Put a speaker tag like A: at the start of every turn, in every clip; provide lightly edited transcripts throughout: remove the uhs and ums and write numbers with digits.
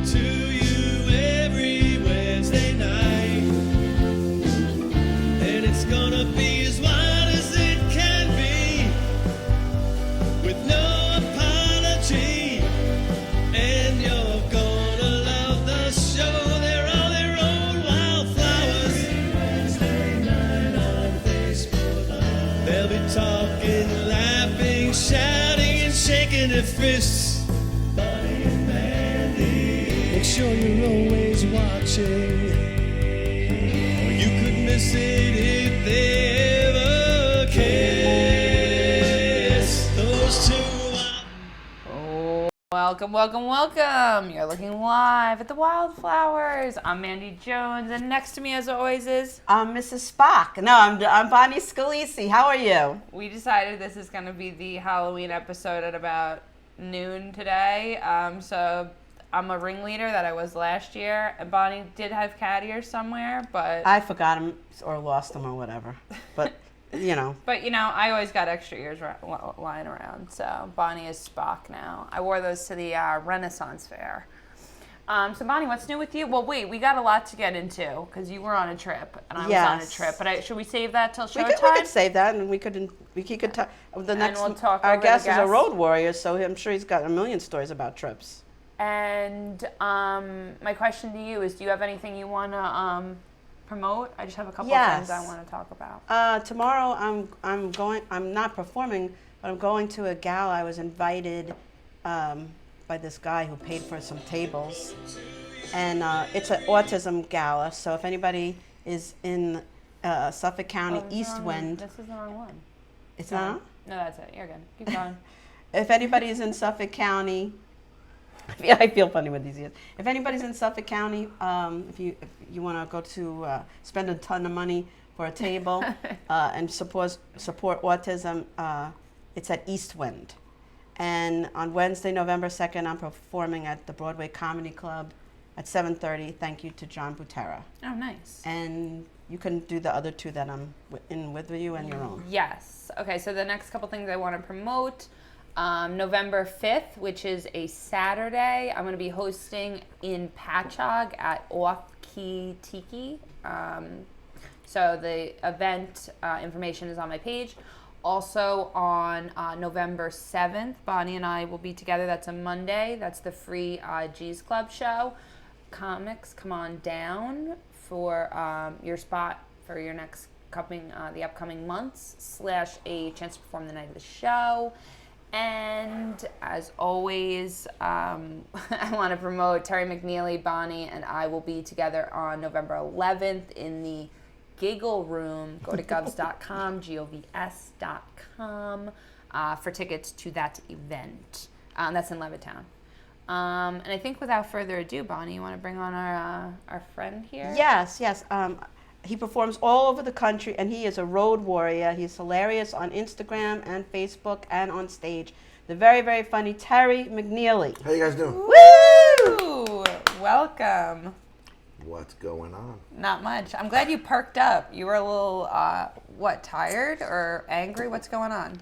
A: to you every Wednesday night. And it's gonna be as wild as it can be, with no apology. And you're gonna love the show. They're all their own wildflowers. Wednesday night on Facebook. They'll be talking, laughing, shouting, and shaking their fists. Bonnie and Mandy. Make sure you're always watching, or you could miss it if they ever kiss. Those two
B: Welcome, welcome, welcome. You're looking live at the Wildflowers. I'm Mandy Jones, and next to me, as always, is...
C: I'm Mrs. Spock. No, I'm Bonnie Scalisi. How are you?
B: We decided this is going to be the Halloween episode at about noon today. So I'm a ringleader that I was last year, and Bonnie did have cat ears somewhere, but...
C: I forgot him or lost him or whatever. But, you know.
B: But, I always got extra ears lying around, so Bonnie is Spock now. I wore those to the Renaissance Fair. So, Bonnie, what's new with you? Well, wait, we got a lot to get into, because you were on a trip, and I was on a trip. But should we save that till showtime?
C: We could save that, and we could talk.
B: We'll talk
C: our
B: over
C: guest
B: the
C: is a road warrior, so I'm sure he's got a million stories about trips.
B: And my question to you is, do you have anything you want to promote? I just have a couple of things I want to talk about.
C: Tomorrow I'm not performing, but I'm going to a gala. I was invited by this guy who paid for some tables, and it's an autism gala. So if anybody is in Suffolk County, East Wind.
B: This is the wrong one.
C: It's not?
B: No, that's it. You're good. Keep going.
C: If anybody is in Suffolk County, I feel funny with these ears. If anybody's in Suffolk County, if you want to go to spend a ton of money for a table and support autism, it's at East Wind. And on Wednesday, November 2nd, I'm performing at the Broadway Comedy Club at 7:30. Thank you to John Butera.
B: Oh, nice.
C: And you can do the other two that I'm in with you and your own.
B: Yes. Okay, so the next couple things I want to promote. November 5th, which is a Saturday, I'm going to be hosting in Patchogue at Off Key Tiki. So the event information is on my page. Also on November 7th, Bonnie and I will be together. That's a Monday. That's the free G's Club show. Comics, come on down for your spot for your next the upcoming months / a chance to perform the night of the show. And as always, I want to promote Terry McNeely, Bonnie, and I will be together on November 11th in the Giggle Room. Go to govs.com, govs.com, for tickets to that event. That's in Levittown. And I think without further ado, Bonnie, you want to bring on our friend here?
C: Yes. He performs all over the country, and he is a road warrior. He's hilarious on Instagram and Facebook and on stage. The very, very funny Terry McNeely.
D: How you guys doing?
B: Woo! Welcome.
D: What's going on?
B: Not much. I'm glad you perked up. You were a little, tired or angry? What's going on?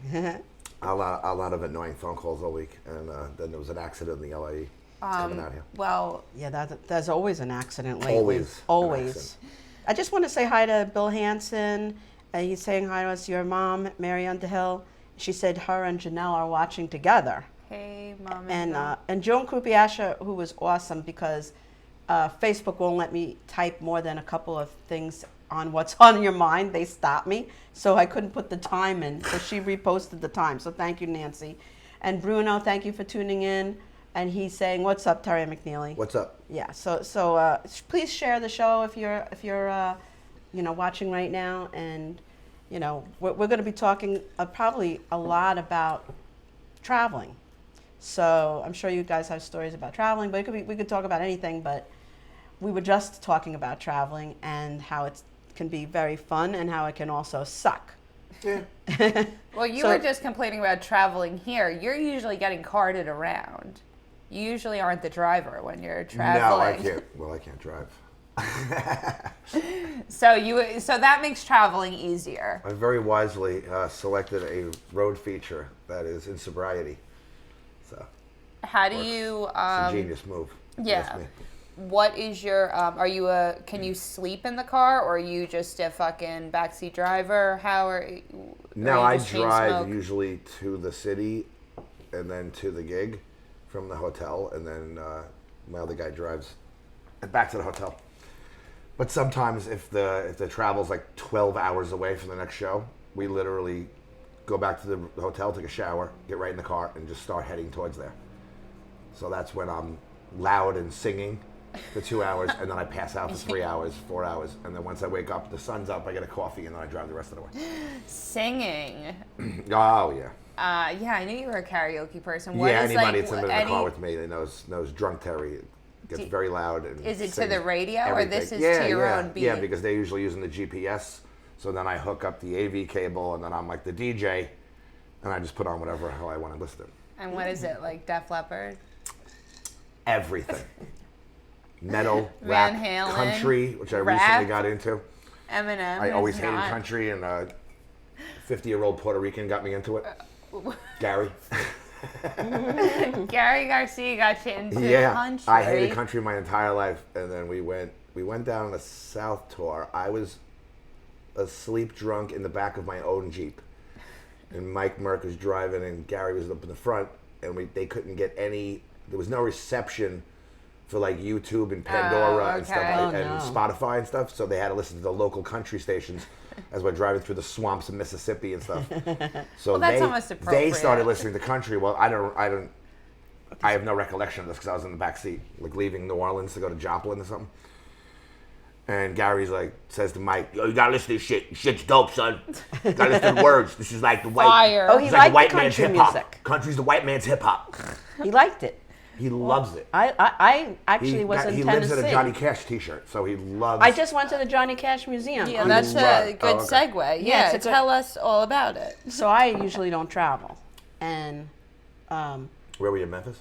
D: A lot of annoying phone calls all week, and then there was an accident in the LIE coming out here.
B: Well,
C: yeah, there's always an accident lately. Always. I just want to say hi to Bill Hansen. He's saying hi to us. Your mom, Mary Underhill. She said her and Janelle are watching together.
B: Hey, Mom.
C: And Joan Krupiasha, who was awesome because Facebook won't let me type more than a couple of things on what's on your mind. They stopped me, so I couldn't put the time in. So she reposted the time. So thank you, Nancy. And Bruno, thank you for tuning in. And he's saying, "What's up, Terry McNeely?"
D: What's up?
C: Yeah. So please share the show if you're watching right now, and we're going to be talking probably a lot about traveling. So I'm sure you guys have stories about traveling, but we could talk about anything. But we were just talking about traveling and how it can be very fun and how it can also suck.
D: Yeah.
B: Well, you were just complaining about traveling here. You're usually getting carted around. You usually aren't the driver when you're traveling.
D: No, I can't. Well, I can't drive.
B: So that makes traveling easier.
D: I very wisely selected a road feature that is in sobriety. So
B: how do you?
D: It's a genius move.
B: Yeah.
D: That's me.
B: What is your, can you sleep in the car, or are you just a fucking backseat driver? How are you?
D: No,
B: or
D: I
B: you just chain
D: drive
B: smoke?
D: usually to the city and then to the gig from the hotel, and then my other guy drives back to the hotel. But sometimes if the travel's like 12 hours away from the next show, we literally go back to the hotel, take a shower, get right in the car, and just start heading towards there. So that's when I'm loud and singing for 2 hours, and then I pass out for 3 hours, 4 hours, and then once I wake up, the sun's up, I get a coffee, and then I drive the rest of the way.
B: Singing.
D: Oh, yeah.
B: Yeah, I knew you were a karaoke person. What
D: Yeah,
B: is,
D: anybody
B: like,
D: that's in the car with me, they knows Drunk Terry. It gets very loud. And
B: is it to
D: sings
B: the radio, or this
D: everything.
B: is to your own beat?
D: Yeah, because they're usually using the GPS. So then I hook up the AV cable, and then I'm like the DJ, and I just put on whatever hell I want to listen to.
B: And what is it, like Def Leppard?
D: Everything. Metal,
B: Van
D: rap,
B: Halen,
D: country, which I
B: rap.
D: recently got into.
B: Eminem.
D: I always
B: is
D: hated
B: not.
D: country, and a 50-year-old Puerto Rican got me into it. Gary.
B: Gary Garcia got you into
D: Yeah,
B: country.
D: I hated country my entire life, and then we went down on a South tour. I was asleep drunk in the back of my own Jeep, and Mike Merck was driving, and Gary was up in the front, and they couldn't get any. There was no reception for like YouTube and Pandora and stuff
B: okay.
D: and Spotify and stuff, so they had to listen to the local country stations as we're driving through the swamps of Mississippi and stuff. So
B: Well, that's almost
D: they
B: appropriate.
D: started listening to country. Well, I have no recollection of this because I was in the back seat, like leaving New Orleans to go to Joplin or something. And Gary's like, says to Mike, "Yo, you gotta listen to this shit. Shit's dope, son. You gotta listen to the words. This is like the white.
B: Fire.
C: Oh, he
D: it's like
C: liked
D: the
C: the
D: white man's
C: country
D: hip hop.
C: music.
D: Country's the white man's hip hop.
C: He liked it.
D: He loves it.
C: I actually was in
D: He
C: Tennessee.
D: lives in a Johnny Cash T-shirt, so he loves.
C: I just went to the Johnny Cash Museum.
B: Yeah,
C: on
B: that's
C: the-
B: a good
D: Oh, okay.
B: segue.
C: Yeah,
B: Yeah,
C: it's a good-
B: tell us all about it.
C: So I usually don't travel, and
D: Where were you in Memphis?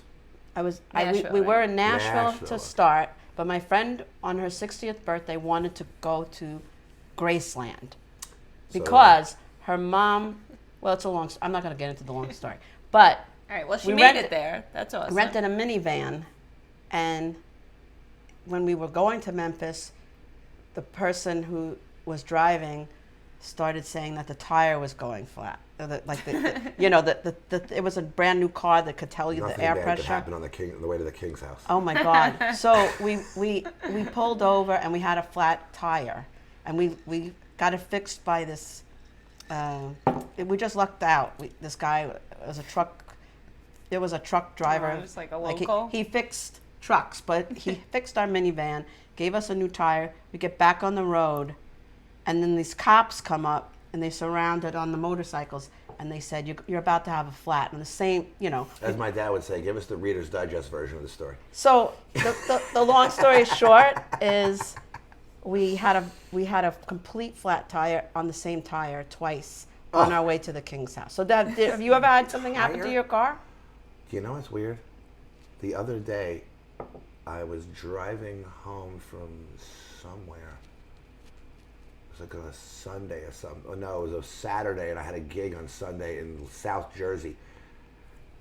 C: we were in Nashville
D: Nashville.
C: to start, but my friend on her 60th birthday wanted to go to Graceland because her mom. Well, it's a long. I'm not going to get into the long story, but
B: All right, well, she
C: We
B: made
C: rented-
B: it there. That's awesome.
C: rented a minivan, and when we were going to Memphis, the person who was driving started saying that the tire was going flat. It was a brand new car that could tell you
D: Nothing
C: the air
D: bad
C: pressure.
D: could happen on the way to the king's house.
C: Oh my God! So we pulled over and we had a flat tire, and we got it fixed by this. We just lucked out. This guy was a truck. There was a truck driver.
B: Oh, just like a local?
C: He fixed trucks, but he fixed our minivan. Gave us a new tire. We get back on the road, and then these cops come up and they surrounded on the motorcycles, and they said, "You're about to have a flat." And the same,
D: As my dad would say, give us the Reader's Digest version of the story.
C: So the long story short is we had a complete flat tire on the same tire twice on our way to the King's house. So have you ever had something happen to
D: Tire?
C: your car?
D: You know what's weird? The other day, I was driving home from somewhere. It was like on a Sunday or something. Oh, no, it was a Saturday, and I had a gig on Sunday in South Jersey.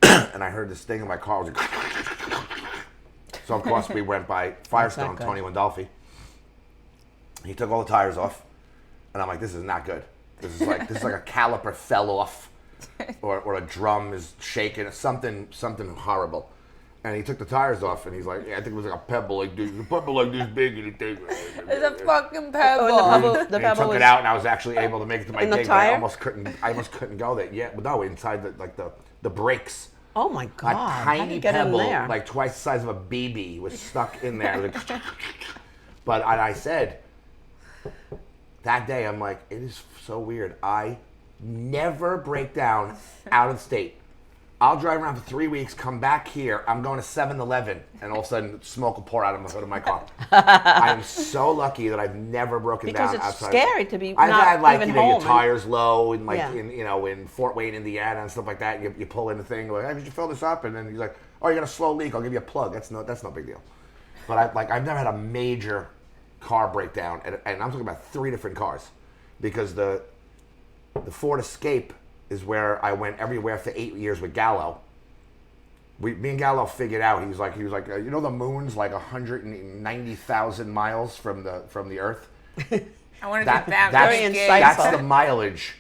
D: And I heard this thing in my car. It was like so, of course, we went by Firestone,
C: good.
D: Tony Wandolfi. He took all the tires off, and I'm like, this is not good. This is like a caliper fell off, or a drum is shaking, something horrible. And he took the tires off, and he's like, yeah, I think it was like a pebble like this, big, and it
B: It's a fucking pebble.
C: The
D: and he
C: pebble
D: took
C: was
D: it out, and I was actually able to make it to my
C: in the
D: gig. But I
C: tire?
D: almost couldn't go there. Yeah, but no, inside the brakes.
C: Oh my God!
D: A
C: How did
D: tiny
C: you get
D: pebble,
C: in there?
D: like twice the size of a BB, was stuck in there. It was like, but I said, that day, I'm like, it is so weird. I never break down out of state. I'll drive around for 3 weeks, come back here, I'm going to 7-Eleven, and all of a sudden smoke will pour out of the hood of my car. I am so lucky that I've never broken
C: Because
D: down
C: it's
D: outside.
C: scary to be
D: I've
C: not
D: had like
C: even
D: your
C: home and-
D: tires low and like
C: Yeah.
D: in Fort Wayne, Indiana and stuff like that. You pull in the thing like, hey, did you fill this up? And then he's like, oh, you got a slow leak. I'll give you a plug. That's no big deal. But I've never had a major car breakdown, and I'm talking about 3 different cars, because the Ford Escape is where I went everywhere for 8 years with Gallo. me and Gallo figured out. He was like, you know, the moon's like 190,000 miles from the Earth.
B: I want to do that.
C: Very
B: Very
C: insightful.
D: That's the mileage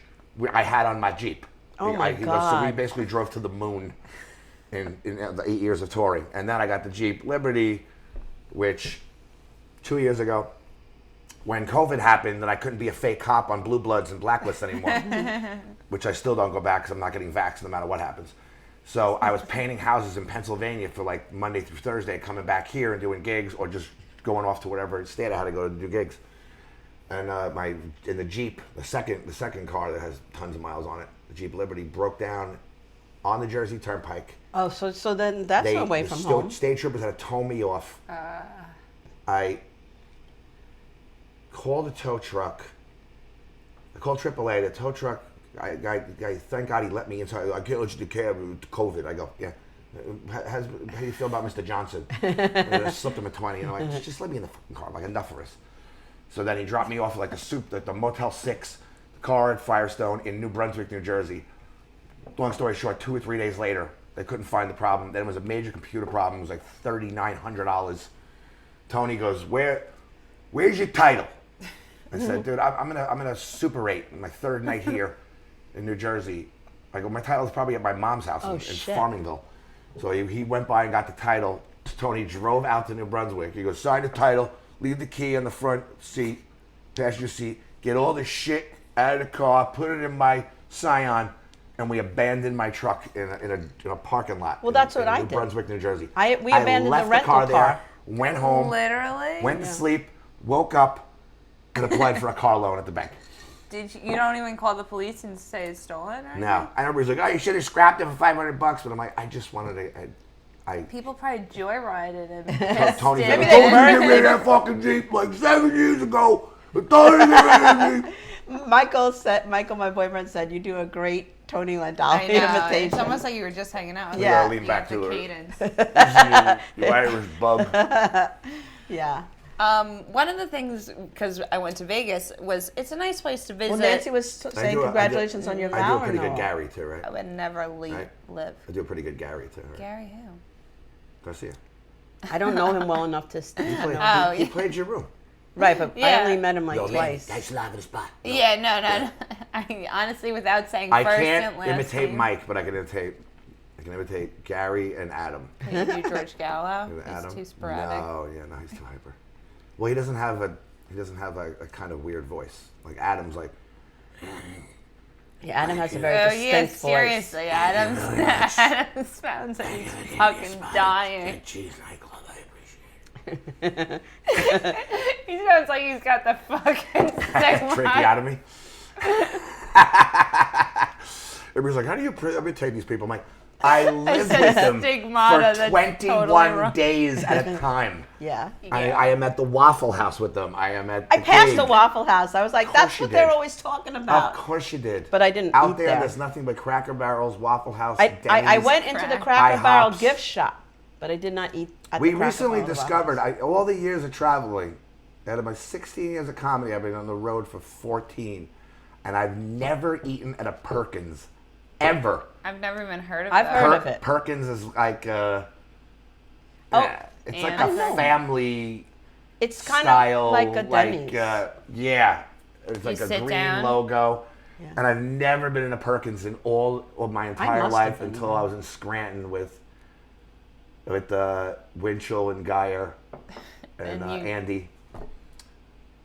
D: I had on my Jeep.
C: Oh my
D: So we
C: God.
D: basically drove to the moon in the 8 years of touring. And then I got the Jeep Liberty, which 2 years ago, when COVID happened, that I couldn't be a fake cop on Blue Bloods and Blacklists anymore, which I still don't go back because I'm not getting vaxxed no matter what happens. So I was painting houses in Pennsylvania for like Monday through Thursday, coming back here and doing gigs, or just going off to whatever state I had to go to do gigs. And in the Jeep, the second car that has tons of miles on it, the Jeep Liberty, broke down on the Jersey Turnpike.
C: Oh, so then that's away from home.
D: State troopers had to tow me off. I called a tow truck. I called AAA. The tow truck guy, thank God he let me inside. I can't let you do cab with COVID. I go, yeah. How do you feel about Mr. Johnson? And I slipped him a 20. And I'm like, just let me in the fucking car. Like, enough of this. So then he dropped me off at like the Motel 6 car at Firestone in New Brunswick, New Jersey. Long story short, 2 or 3 days later, they couldn't find the problem. Then it was a major computer problem. It was like $3,900. Tony goes, where's your title? I said, dude, I'm gonna Super 8 my third night here in New Jersey. I go, my title's probably at my mom's house in Farmingville. So he went by and got the title. Tony drove out to New Brunswick. He goes, sign the title, leave the key on the front seat, passenger seat, get all the shit out of the car, put it in my Scion, and we abandoned my truck in a parking lot.
C: Well, that's what I did.
D: New Brunswick, New Jersey.
C: We abandoned
D: left
C: the rental
D: car
C: car.
D: there, went home,
B: Literally?
D: went to sleep, woke up, and applied for a car loan at the bank.
B: You don't even call the police and say it's stolen or anything?
D: No. I remember he's like, oh, you should have scrapped it for $500. But I'm like, I just wanted to,
B: People probably joyrided and
D: Tony's
B: pissed
D: like,
B: it.
D: I told you to get rid of that fucking Jeep like 7 years ago. I told you to get rid of the Jeep.
C: Michael, my boyfriend, said you do a great Tony Landau
B: I know.
C: imitation.
B: It's almost like you were just hanging out.
C: Yeah.
D: Lean back to her.
B: cadence.
D: You Irish bub.
C: Yeah.
B: One of the things, because I went to Vegas, was it's a nice place to visit.
C: Well, Nancy was saying congratulations on your
D: I
C: vow.
D: do a pretty
C: or no?
D: good Gary too, right?
B: I would never
D: Right.
B: live.
D: I do a pretty good Gary too, right?
B: Gary who?
D: Garcia.
C: I don't know him well enough to know.
B: Oh,
D: He
B: yeah.
D: played your room.
C: Right, but I
B: Yeah.
C: only met him like
D: Yo,
C: twice.
D: Nice lively spot.
B: Yeah, no. I honestly, without saying
D: I
B: first
D: can't
B: and last
D: imitate
B: name,
D: Mike, but I can imitate Gary and Adam.
B: Can you do George Gallo?
D: And
B: He's
D: Adam?
B: too sporadic.
D: No, he's too hyper. Well, he doesn't have a kind of weird voice. Like Adam's like,
C: Yeah, Adam has a very
B: Oh
C: distinct
B: yeah,
C: voice.
B: seriously, Adam sounds like he's fucking dying.
D: cheese nightclub, I appreciate it.
B: He sounds like he's got the fucking
D: Tracheotomy. Everybody's like, how do you imitate these people? I'm like, I live
B: said
D: with them
B: stigmata,
D: for
B: that's
D: 21
B: totally wrong.
D: days at a time.
C: Yeah.
D: I am at the Waffle House with them. I am at
C: I
D: the
C: passed
D: gig.
C: the Waffle House. I was like,
D: course
C: that's
D: you
C: what they're
D: did.
C: always talking about.
D: Of course you did.
C: But I didn't
D: Out
C: eat
D: there,
C: there.
D: there's nothing but Cracker Barrels, Waffle House,
C: I
D: Denny's.
C: went into the
B: Crack.
C: Cracker Barrel
D: IHOPs.
C: gift shop, but I did not eat at
D: We
C: the Cracker
D: recently
C: Barrel
D: discovered,
C: Waffles.
D: all the years of traveling, out of my 16 years of comedy, I've been on the road for 14, and I've never eaten at a Perkins, ever.
B: I've never even heard of
C: I've
B: that.
C: heard of it.
D: Perkins is like
C: Oh,
D: it's like
B: I
D: a
B: know.
D: family
C: It's kind
D: style,
C: of like a Denny's.
D: yeah, it's like a
B: sit
D: green
B: down.
D: logo.
C: Yeah.
D: And I've never been in a Perkins in all of my entire
C: must
D: life
C: have been,
D: until
C: yeah.
D: I was in Scranton with Winchell and Geyer and
B: And you-
D: Andy.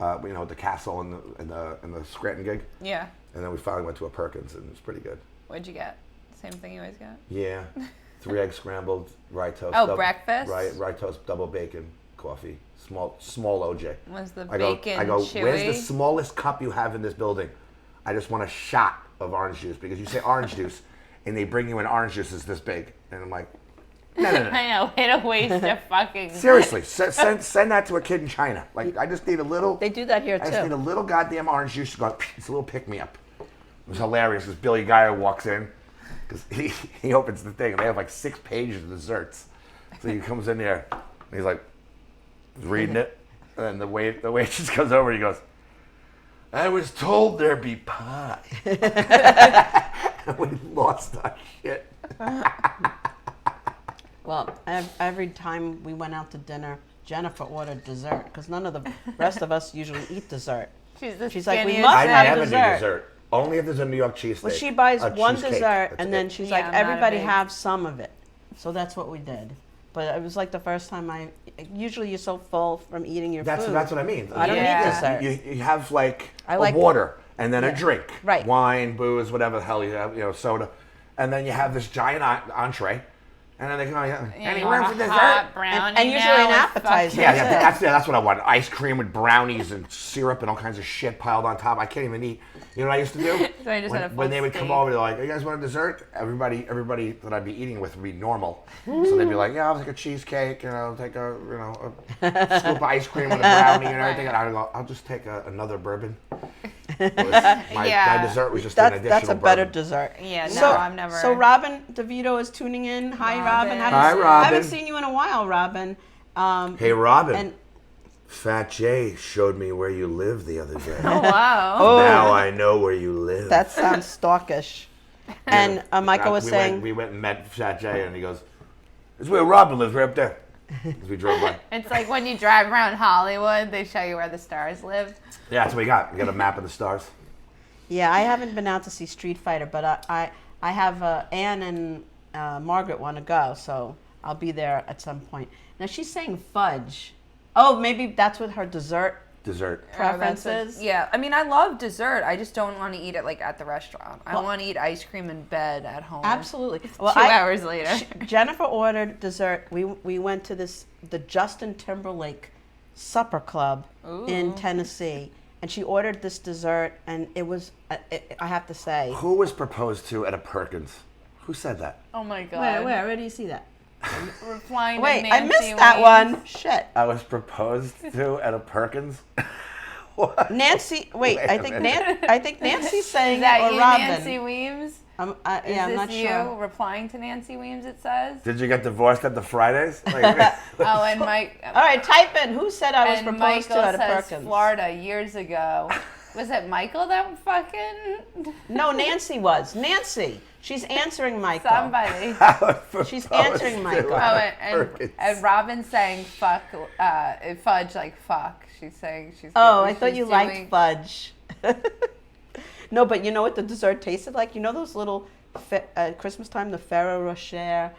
D: The castle and the Scranton gig,
B: Yeah.
D: and then we finally went to a Perkins, and it was pretty good.
B: What'd you get? Same thing you always get?
D: Yeah, 3 eggs scrambled, rye toast.
B: Oh, breakfast?
D: Rye toast, double bacon, coffee, small OJ.
B: Was the
D: I go,
B: bacon
D: where's the
B: chewy?
D: smallest cup you have in this building? I just want a shot of orange juice, because you say orange juice, and they bring you an orange juice that's this big, and I'm like, no.
B: I know, way to waste a fucking...
D: Seriously, send that to a kid in China. Like, I just need a little.
C: They do that here
D: I just need a
C: too.
D: little goddamn orange juice to go. It's a little pick me up. It was hilarious because Billy Geyer walks in, because he opens the thing and they have like 6 pages of desserts. So he comes in there and he's like, he's reading it, and then the waitress comes over and he goes, I was told there'd be pie. And we lost our shit.
C: Well, every time we went out to dinner, Jennifer ordered dessert because none of the rest of us usually eat dessert. She's like, we must
D: I
C: have
D: never
C: dessert.
D: do dessert. Only if there's a New York cheesesteak.
C: Well, she buys
D: A
C: one
D: cheesecake.
C: dessert,
D: That's
C: and then
D: it.
C: she's
B: Yeah,
C: like,
B: I'm not a
C: everybody
B: big-
C: have some of it. So that's what we did. But it was like the first time usually you're so full from eating your
D: That's
C: food.
D: what I mean.
C: I don't
B: Yeah.
C: eat dessert.
D: You have like
C: I like-
D: a water and then
C: Yeah.
D: a drink,
C: Right.
D: Wine, booze, whatever the hell you have, soda, and then you have this giant entree, and then they go, any room for dessert?
B: Hot brownie
C: And usually
B: now
C: an
B: with
C: appetizer.
B: fucking-
D: That's what I want. Ice cream with brownies and syrup and all kinds of shit piled on top. I can't even eat. You know what I used to do?
B: So I just had a full
D: when they would come
B: steak.
D: over, they're like, "You guys want a dessert?" Everybody that I'd be eating with would be normal. So they'd be like, "Yeah, I'll take a cheesecake, and I'll take a scoop of ice cream with a brownie and everything." And I'd go, "I'll just take another bourbon." My dessert was just an additional
C: That's a better
D: bourbon.
C: dessert.
B: Yeah, no,
C: So,
B: I'm never.
C: So Robin DeVito is tuning in. Hi, Robin.
B: Robin.
D: Hi, Robin.
C: I haven't seen you in a while, Robin.
D: Hey, Robin.
C: And
D: Fat Jay showed me where you live the other day.
B: Oh, wow.
D: Now I know where you live.
C: that sounds stalkish. And Michael was saying,
D: we went and met Fat Jay, and he goes, "This is where Robin lives, right up there." As we drove by.
B: It's like when you drive around Hollywood, they show you where the stars live.
D: Yeah, that's what we got. We got a map of the stars.
C: yeah, I haven't been out to see Street Fighter, but I have Anne and Margaret want to go, so I'll be there at some point. Now she's saying fudge. Oh, maybe that's what her dessert
D: Dessert.
C: preferences.
B: Yeah, I mean, I love dessert. I just don't want to eat it like at the restaurant. I want to eat ice cream in bed at home.
C: Absolutely.
B: 2 hours later.
C: Jennifer ordered dessert. We went to the Justin Timberlake Supper Club in Tennessee, and she ordered this dessert, and it was I have to say.
D: Who was proposed to at a Perkins? Who said that?
B: Oh my god.
C: Where do you see that?
B: We're flying to
C: Wait, I
B: Nancy
C: missed that
B: Wayne's.
C: one. Shit.
D: I was proposed to at a Perkins. What?
C: Nancy, wait,
D: Wait
C: I
D: a
C: think
D: minute.
C: I think Nancy's saying
B: Is that
C: it or
B: you,
C: Robin.
B: Nancy Weems?
C: Yeah,
B: Is
C: I'm
B: this
C: not
B: you
C: sure.
B: replying to Nancy Weems, it says?
D: Did you get divorced at the Fridays? Like,
B: Oh, and Mike.
C: All right, type in who said I was
B: And
C: proposed
B: Michael
C: to at a
B: says
C: Perkins.
B: Florida years ago. Was it Michael that fucking
C: No, Nancy was. Nancy. She's answering Michael.
B: somebody?
D: I was
C: She's
D: proposed
C: answering
D: to
C: Michael.
B: Oh,
D: at a
B: and
D: Perkins.
B: Robin's saying fuck, fudge like fuck. She's saying she's.
C: Oh, I thought
B: she's
C: you
B: doing-
C: liked fudge. No, but you know what the dessert tasted like? You know those little Christmas time, the Ferrero Rocher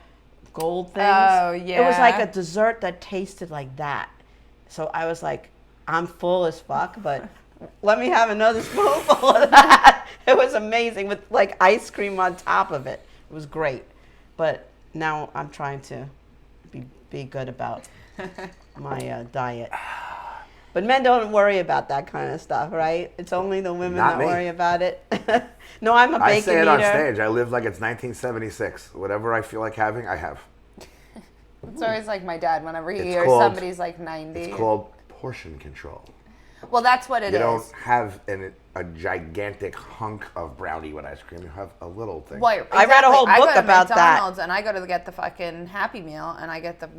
C: gold things?
B: Oh,
C: It was like
B: yeah.
C: a dessert that tasted like that. So I was like, I'm full as fuck, but let me have another spoonful of that. It was amazing with like ice cream on top of it. It was great. But now I'm trying to be good about my diet. But men don't worry about that kind of stuff, right? It's only the women
D: Not
C: that
D: me.
C: worry about it. No, I'm a bacon
D: I say it
C: eater.
D: on stage. I live like it's 1976. Whatever I feel like having, I have.
B: It's always like my dad. Whenever he
D: It's
B: hears
D: called-
B: somebody's like 90.
D: It's called portion control.
B: Well, that's what it
D: You
B: is.
D: don't have a gigantic hunk of brownie with ice cream. You have a little thing.
B: Well,
C: I read a whole
B: I
C: book
B: go to
C: about that.
B: McDonald's and I go to get the fucking Happy Meal and I get the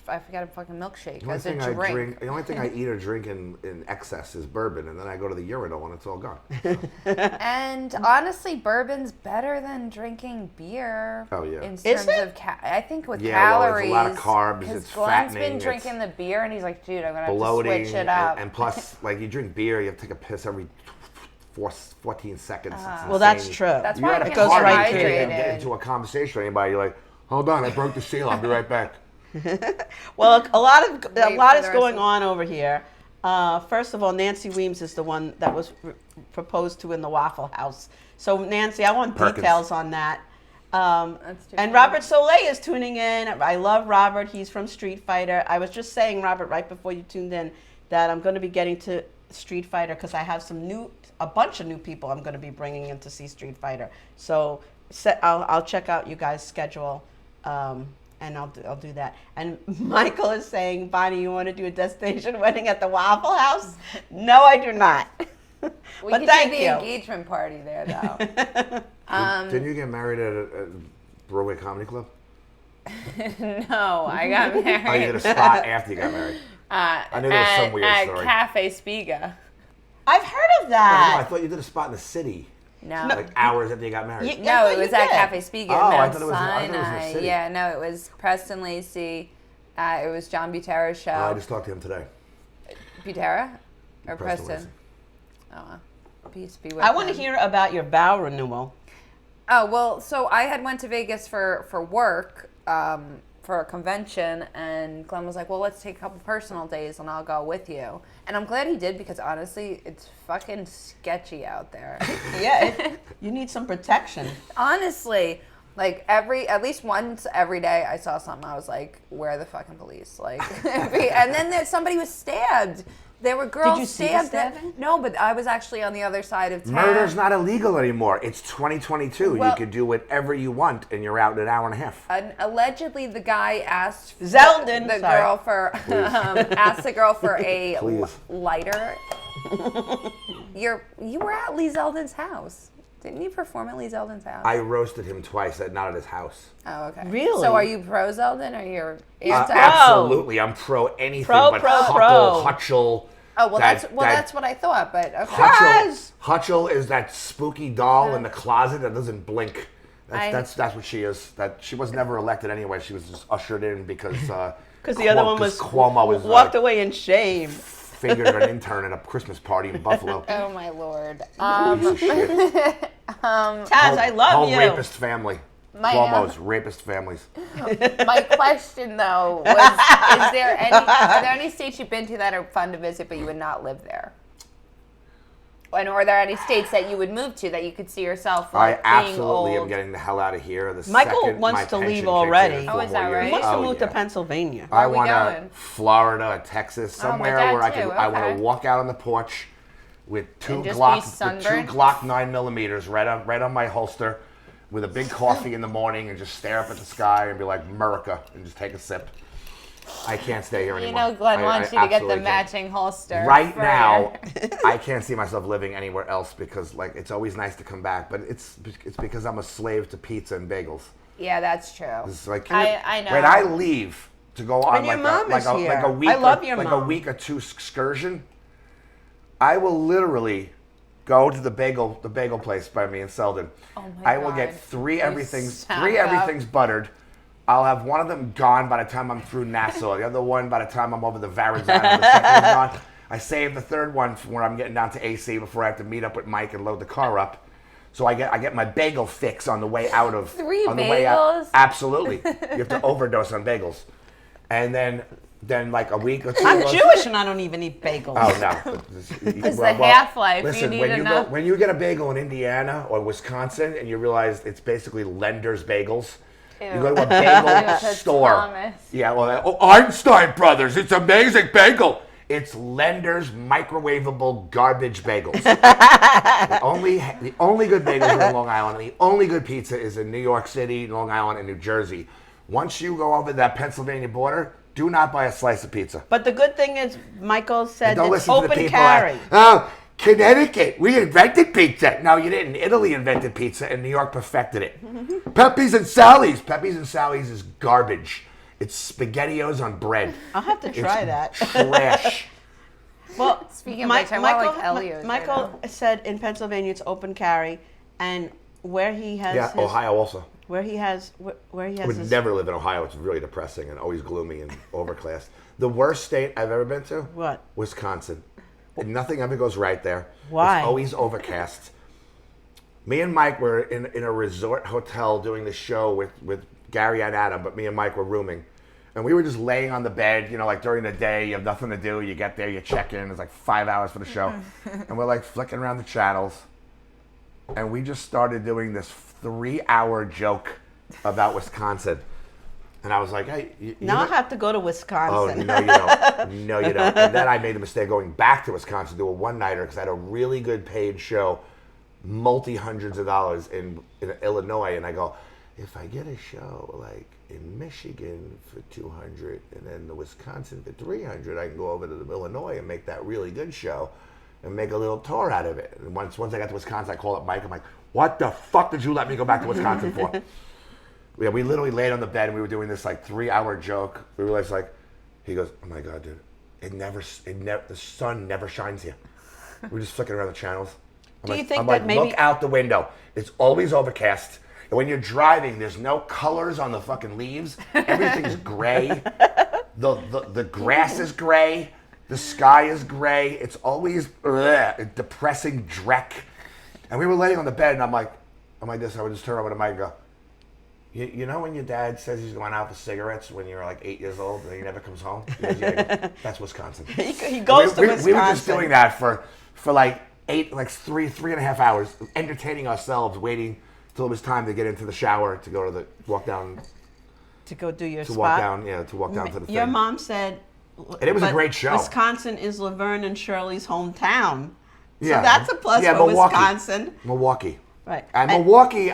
B: I forget a fucking milkshake
D: The only
B: as a
D: thing I
B: drink.
D: drink, the only thing I eat or drink in excess is bourbon, and then I go to the urinal and it's all gone.
B: And honestly, bourbon's better than drinking beer.
D: Oh, yeah.
B: In
C: Is
B: terms
C: it?
B: of I think with
D: Yeah, well,
B: calories.
D: it's a lot of carbs,
B: Because
D: it's
B: Glenn's
D: fattening,
B: been
D: it's
B: drinking the beer and he's like, dude, I'm gonna have
D: Bloating,
B: to switch it up.
D: and plus, like you drink beer, you have to take a piss every 14 seconds. It's
C: Well, that's
D: insane.
C: true.
B: That's
D: You
B: why I
D: at a
B: can't
C: goes
D: party,
C: right
D: you
C: through
D: can't
C: you.
D: even get into a conversation with anybody. You're like, hold on, I broke the seal. I'll be right back.
C: Well, a lot
B: Wait
C: is
B: for the rest
C: going
B: of-
C: on over here. First of all, Nancy Weems is the one that was proposed to in the Waffle House. So, Nancy, I want
D: Perkins.
C: details on that.
B: That's too
C: And
B: funny.
C: Robert Soleil is tuning in. I love Robert. He's from Street Fighter. I was just saying, Robert, right before you tuned in, that I'm going to be getting to Street Fighter because I have a bunch of new people I'm going to be bringing in to see Street Fighter. So I'll check out you guys' schedule, and I'll do that. And Michael is saying, Bonnie, you want to do a destination wedding at the Waffle House? No, I do not.
B: We
C: But
B: could
C: thank
B: do the
C: you.
B: engagement party there, though.
D: Didn't you get married at a Broadway Comedy Club?
B: No, I got married.
D: Oh, you did a spot after you got married. I knew there was some weird
B: at
D: story.
B: Cafe Spiga.
C: I've heard of
D: Oh, no, I
C: that.
D: thought you did a spot in the city.
B: No.
D: Like hours after you got married.
C: Yeah.
B: No,
C: but
B: it
C: you
B: was at
C: did.
B: Cafe Spiga
D: Oh,
B: in
D: I
B: Mount
D: thought it was in the
B: Sinai.
D: city.
B: Yeah, no, it was Preston Lacey. It was John Butera's show.
D: I just talked to him today.
B: Butera or
D: Preston
B: Preston? Oh, peace be with
C: I want to
B: him.
C: hear about your vow renewal.
B: Oh, well, so I had went to Vegas for work, for a convention, and Glenn was like, well, let's take a couple personal days and I'll go with you. And I'm glad he did because honestly, it's fucking sketchy out there.
C: Yeah, you need some protection.
B: Honestly, like at least once every day I saw something, I was like, where are the fucking police? Like, and then somebody was stabbed. There were girls
C: Did you see the
B: stabbed.
C: stabbing?
B: No, but I was actually on the other side of town.
D: Murder's not illegal anymore. It's 2022.
B: Well-
D: you can do whatever you want, and you're out in an hour and a half.
B: Allegedly, the guy asked
C: Zeldin,
B: the
C: sorry.
B: girl for asked the girl for a
D: Please.
B: lighter. You were at Lee Zeldin's house, didn't you perform at Lee Zeldin's house?
D: I roasted him twice, not at his house.
B: Oh, okay.
C: Really?
B: So are you pro Zeldin or you're anti?
D: Absolutely, I'm pro anything
C: Pro,
D: but
C: pro,
D: Huckle,
C: pro.
D: Hutchel.
B: Oh well, that's what I thought. But okay.
D: Hutchel is that spooky doll in the closet that doesn't blink.
B: I-
D: That's what she is. That she was never elected anyway. She was just ushered in because
C: Because the other one was
D: Cuomo was
C: walked away in shame.
D: fingered an intern at a Christmas party in Buffalo.
B: Oh my lord.
D: Piece of shit.
C: Taz, I love
D: Whole
C: you.
D: rapist family.
B: My-
D: Cuomo's rapist families.
B: My question though was: are there any states you've been to that are fun to visit, but you would not live there? And are there any states that you would move to that you could see yourself
D: I
B: like, being
D: absolutely
B: old?
D: am getting the hell out of here. The
C: Michael
D: second
C: wants
D: my
C: to leave
D: pension kicks
C: already.
D: in in
B: Oh,
D: 4
B: is that
D: more
B: right?
C: He
D: years.
C: wants to
D: Oh,
C: move to
D: yeah.
C: Pennsylvania.
D: I
B: are we
D: want
B: going?
D: Florida, Texas,
B: Oh, my
D: somewhere
B: dad
D: where I
B: too,
D: can. I want
B: okay.
D: to walk out on the porch with two
B: And just be
D: Glock, with
B: sunburned?
D: 2 Glock 9mm right on my holster, with a big coffee in the morning, and just stare up at the sky and be like America, and just take a sip. I can't stay here
B: You
D: anymore.
B: know, Glenn
D: I
B: wants you to get the
D: absolutely can't.
B: matching holster.
D: Right
B: for
D: now,
B: your-
D: I can't see myself living anywhere else because, like, it's always nice to come back, but it's because I'm a slave to pizza and bagels.
B: Yeah, that's true.
D: It's like
B: I know.
D: when I leave to go on
C: your
D: like
C: mom is
D: a
C: here.
D: week,
C: I love your
D: like
C: mom.
D: a week or two excursion, I will literally go to the bagel place by me in Selden.
B: Oh my
D: I will
B: God.
D: get three
B: You
D: everything's
B: sound
D: buttered. I'll have one of them gone by the time I'm through Nassau. The other one by the time I'm over the Verrazano. The second one's gone. I save the third one for when I'm getting down to AC before I have to meet up with Mike and load the car up. So I get my bagel fix on the way out of
B: 3
D: on the way out.
B: bagels?
D: Absolutely, you have to overdose on bagels, and then like a week or two.
C: I'm
D: goes-
C: Jewish and I don't even eat bagels.
D: Oh no!
B: It's the half-life. You
D: Listen,
B: need
D: when
B: enough.
D: when you get a bagel in Indiana or Wisconsin and you realize it's basically Lender's Bagels, you go to a bagel
B: Ew,
D: store.
B: Thomas.
D: Yeah, well, Einstein Brothers, it's amazing bagel. It's Lender's microwavable garbage bagels. the only good bagels are in Long Island, and the only good pizza is in New York City, Long Island, and New Jersey. Once you go over that Pennsylvania border, do not buy a slice of pizza.
C: But the good thing is, Michael said
D: Don't
C: it's
D: listen to the
C: open
D: people.
C: carry.
D: Oh, Connecticut, we invented pizza. No, you didn't. Italy invented pizza, and New York perfected it. Pepe's and Sally's. Pepe's and Sally's is garbage. It's SpaghettiOs on bread.
C: I'll have to try that.
D: Trash.
C: Well,
B: Speaking of which, I want like Elio's.
C: Michael said in Pennsylvania it's open carry, and where he has
D: Yeah,
C: his,
D: Ohio also.
C: where he has
D: I would
C: his
D: never live in Ohio. It's really depressing and always gloomy and overcast. The worst state I've ever been to?
C: What?
D: Wisconsin. And nothing ever goes right there.
C: Why?
D: It's always overcast. Me and Mike were in a resort hotel doing the show with Gary and Adam, but me and Mike were rooming. And we were just laying on the bed, like during the day, you have nothing to do. You get there, you check in. It's like 5 hours for the show. And we're like flicking around the channels. And we just started doing this 3-hour joke about Wisconsin. And I was like, hey.
C: now I have to go to
D: Oh,
C: Wisconsin.
D: no, you don't. No, you don't. And then I made the mistake going back to Wisconsin to do a one-nighter because I had a really good paid show, multi-hundreds of dollars in Illinois. And I go, if I get a show like in Michigan for $200 and then the Wisconsin for $300, I can go over to Illinois and make that really good show and make a little tour out of it. And once I got to Wisconsin, I called up Mike. I'm like, what the fuck did you let me go back to Wisconsin for? Yeah, we literally laid on the bed and we were doing this like 3-hour joke. We realized he goes, oh my God, dude, the sun never shines here. We were just flicking around the channels.
C: Do you think
D: I'm
C: that
D: like,
C: maybe-
D: look out the window. It's always overcast. And when you're driving, there's no colors on the fucking leaves. Everything's gray. The grass is gray. The sky is gray. It's always a depressing dreck. And we were laying on the bed, and I'm like this. I would just turn over to Mike and go, you know when your dad says he's going out for cigarettes when you're like 8 years old and he never comes home? That's Wisconsin.
C: He goes to Wisconsin.
D: We were just doing that for like three and a half hours, entertaining ourselves, waiting till it was time to get into the shower to go to walk down
C: to go do your
D: to
C: spot.
D: walk down to the
C: Your
D: thing.
C: mom said,
D: And it was a
C: but
D: great show.
C: Wisconsin is Laverne and Shirley's hometown.
D: Yeah.
C: So that's a plus for
D: Milwaukee.
C: Wisconsin.
D: Milwaukee.
C: Right.
D: And Milwaukee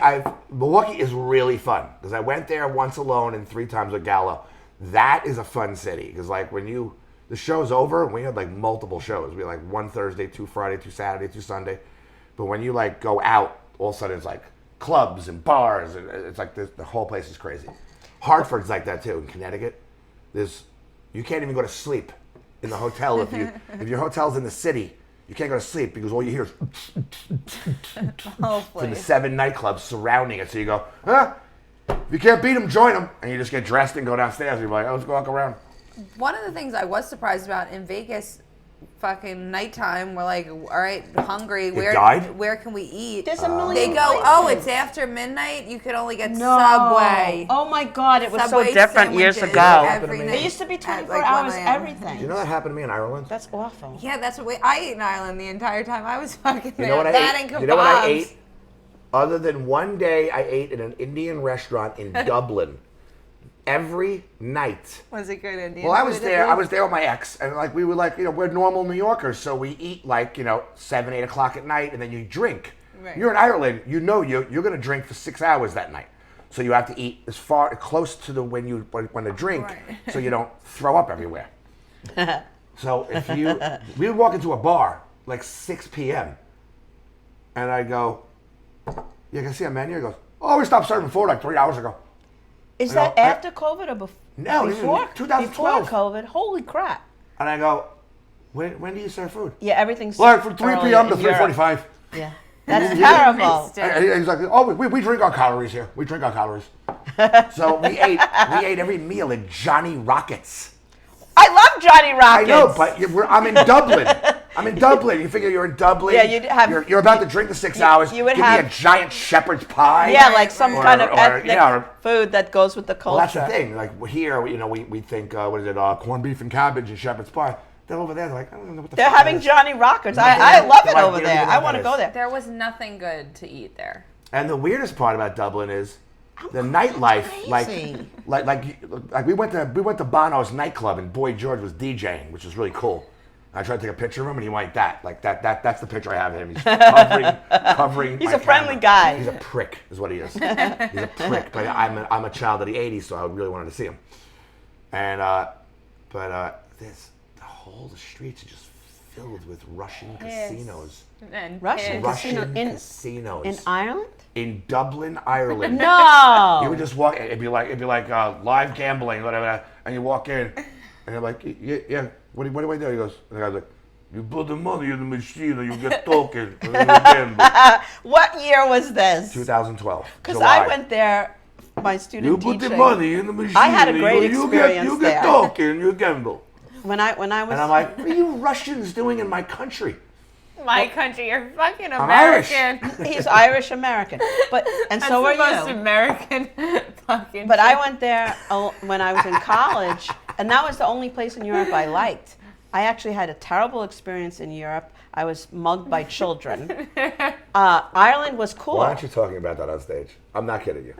D: is really fun because I went there once alone and 3 times with Gallo. That is a fun city because like when the show's over, we had like multiple shows. We had like 1 Thursday, 2 Friday, 2 Saturday, 2 Sunday. But when you like go out, all of a sudden it's like clubs and bars and it's like the whole place is crazy. Hartford's like that too. In Connecticut, you can't even go to sleep in the hotel if your hotel's in the city. You can't go to sleep because all you hear is from the 7 nightclubs surrounding it. So you go, huh? If you can't beat them, join them. And you just get dressed and go downstairs. You're like, oh, let's go walk around.
B: One of the things I was surprised about in Vegas, fucking nighttime, we're like, all right, hungry. Where can we eat?
C: There's a million
B: They go,
C: places.
B: oh, it's after midnight. You can only get Subway.
C: Oh my God, it was
B: Subway
C: so different years
B: sandwiches
C: ago.
B: every night
C: It used to be 24
B: at, like,
C: hours
B: 1 a.m.
C: everything.
D: Do you know that happened to me in Ireland?
C: That's awful.
B: Yeah, that's what I ate in Ireland the entire time I was fucking there.
D: You know what I
B: That
D: ate?
B: and kebabs.
D: You know what I ate? Other than one day I ate in an Indian restaurant in Dublin. Every night.
B: Was it good Indian?
D: Well, I was
B: food,
D: there.
B: at
D: I was
B: least?
D: there with my ex, and like we were like, we're normal New Yorkers, so we eat like 7, 8 o'clock at night, and then you drink.
B: Right.
D: You're in Ireland, you're going to drink for 6 hours that night, so you have to eat as close to the when to drink,
B: Right.
D: so you don't throw up everywhere. So we would walk into a bar like 6 p.m. and I go, yeah, can I see a menu? He goes, oh, we stopped serving food like 3 hours ago.
C: Is that after COVID or before?
D: No, this is
C: before
D: 2012.
C: Before COVID. Holy crap.
D: And I go, when do you serve food?
C: Yeah, everything's
D: Like from 3
C: early
D: p.m. to
C: in Europe.
D: 3:45.
C: Yeah. That's terrible.
D: And he's like, oh, we drink our calories here. We drink our calories. So we ate every meal at Johnny Rockets.
C: I love Johnny Rockets.
D: I know, but I'm in Dublin. I'm in Dublin. You figure you're in Dublin.
C: Yeah, you'd have-
D: You're about to drink the 6 hours.
C: you would
D: give
C: have-
D: me a giant shepherd's pie.
C: Yeah, like some
D: Or-
C: kind of
D: or,
C: ethnic
D: yeah, or-
C: food that goes with the culture.
D: Well, that's the thing. Like here, we think, what is it? Corned beef and cabbage and shepherd's pie. They're over there. They're like, I don't know what the
C: They're
D: fuck
C: having
D: that is.
C: Johnny Rockets.
D: No,
C: I love it
D: they're like,
C: over
D: they don't
C: there.
D: even know
C: I
D: what
C: want to
D: that
C: go
D: is.
C: there.
B: There was nothing good to eat there.
D: And the weirdest part about Dublin is the nightlife.
C: crazy.
D: Like we went to Bono's nightclub and Boy George was DJing, which was really cool. I tried to take a picture of him and he went that's the picture I have of him. He's covering.
C: He's
D: my
C: a friendly
D: camera.
C: guy.
D: He's a prick, is what he is. He's a prick. But I'm a child of the '80s, so I really wanted to see him. And the streets are just filled with Russian casinos.
B: And
C: Russian
B: pigs.
C: casino
D: Casinos
C: in Ireland?
D: in Dublin, Ireland.
C: No.
D: You would just walk. It'd be like live gambling, whatever. And you walk in, and you're like, yeah. What do I do? He goes, and the guy's like, you put the money in the machine, and you get token. And then you gamble.
C: What year was this?
D: 2012.
C: Because
D: July.
C: I went there, my student
D: You
C: teaching.
D: put the money in the machine.
C: I had a
D: and
C: great
D: you
C: experience
D: get
C: there.
D: token, you gamble.
C: When I was.
D: And I'm like, what are you Russians doing in my country?
B: My country, you're fucking
D: I'm Irish.
B: American.
C: He's Irish American, and
B: That's
C: so
B: the
C: are
B: most
C: you.
B: American fucking.
C: But I went there when I was in college, and that was the only place in Europe I liked. I actually had a terrible experience in Europe. I was mugged by children. Ireland was cool.
D: Why aren't you talking about that on stage? I'm not kidding you.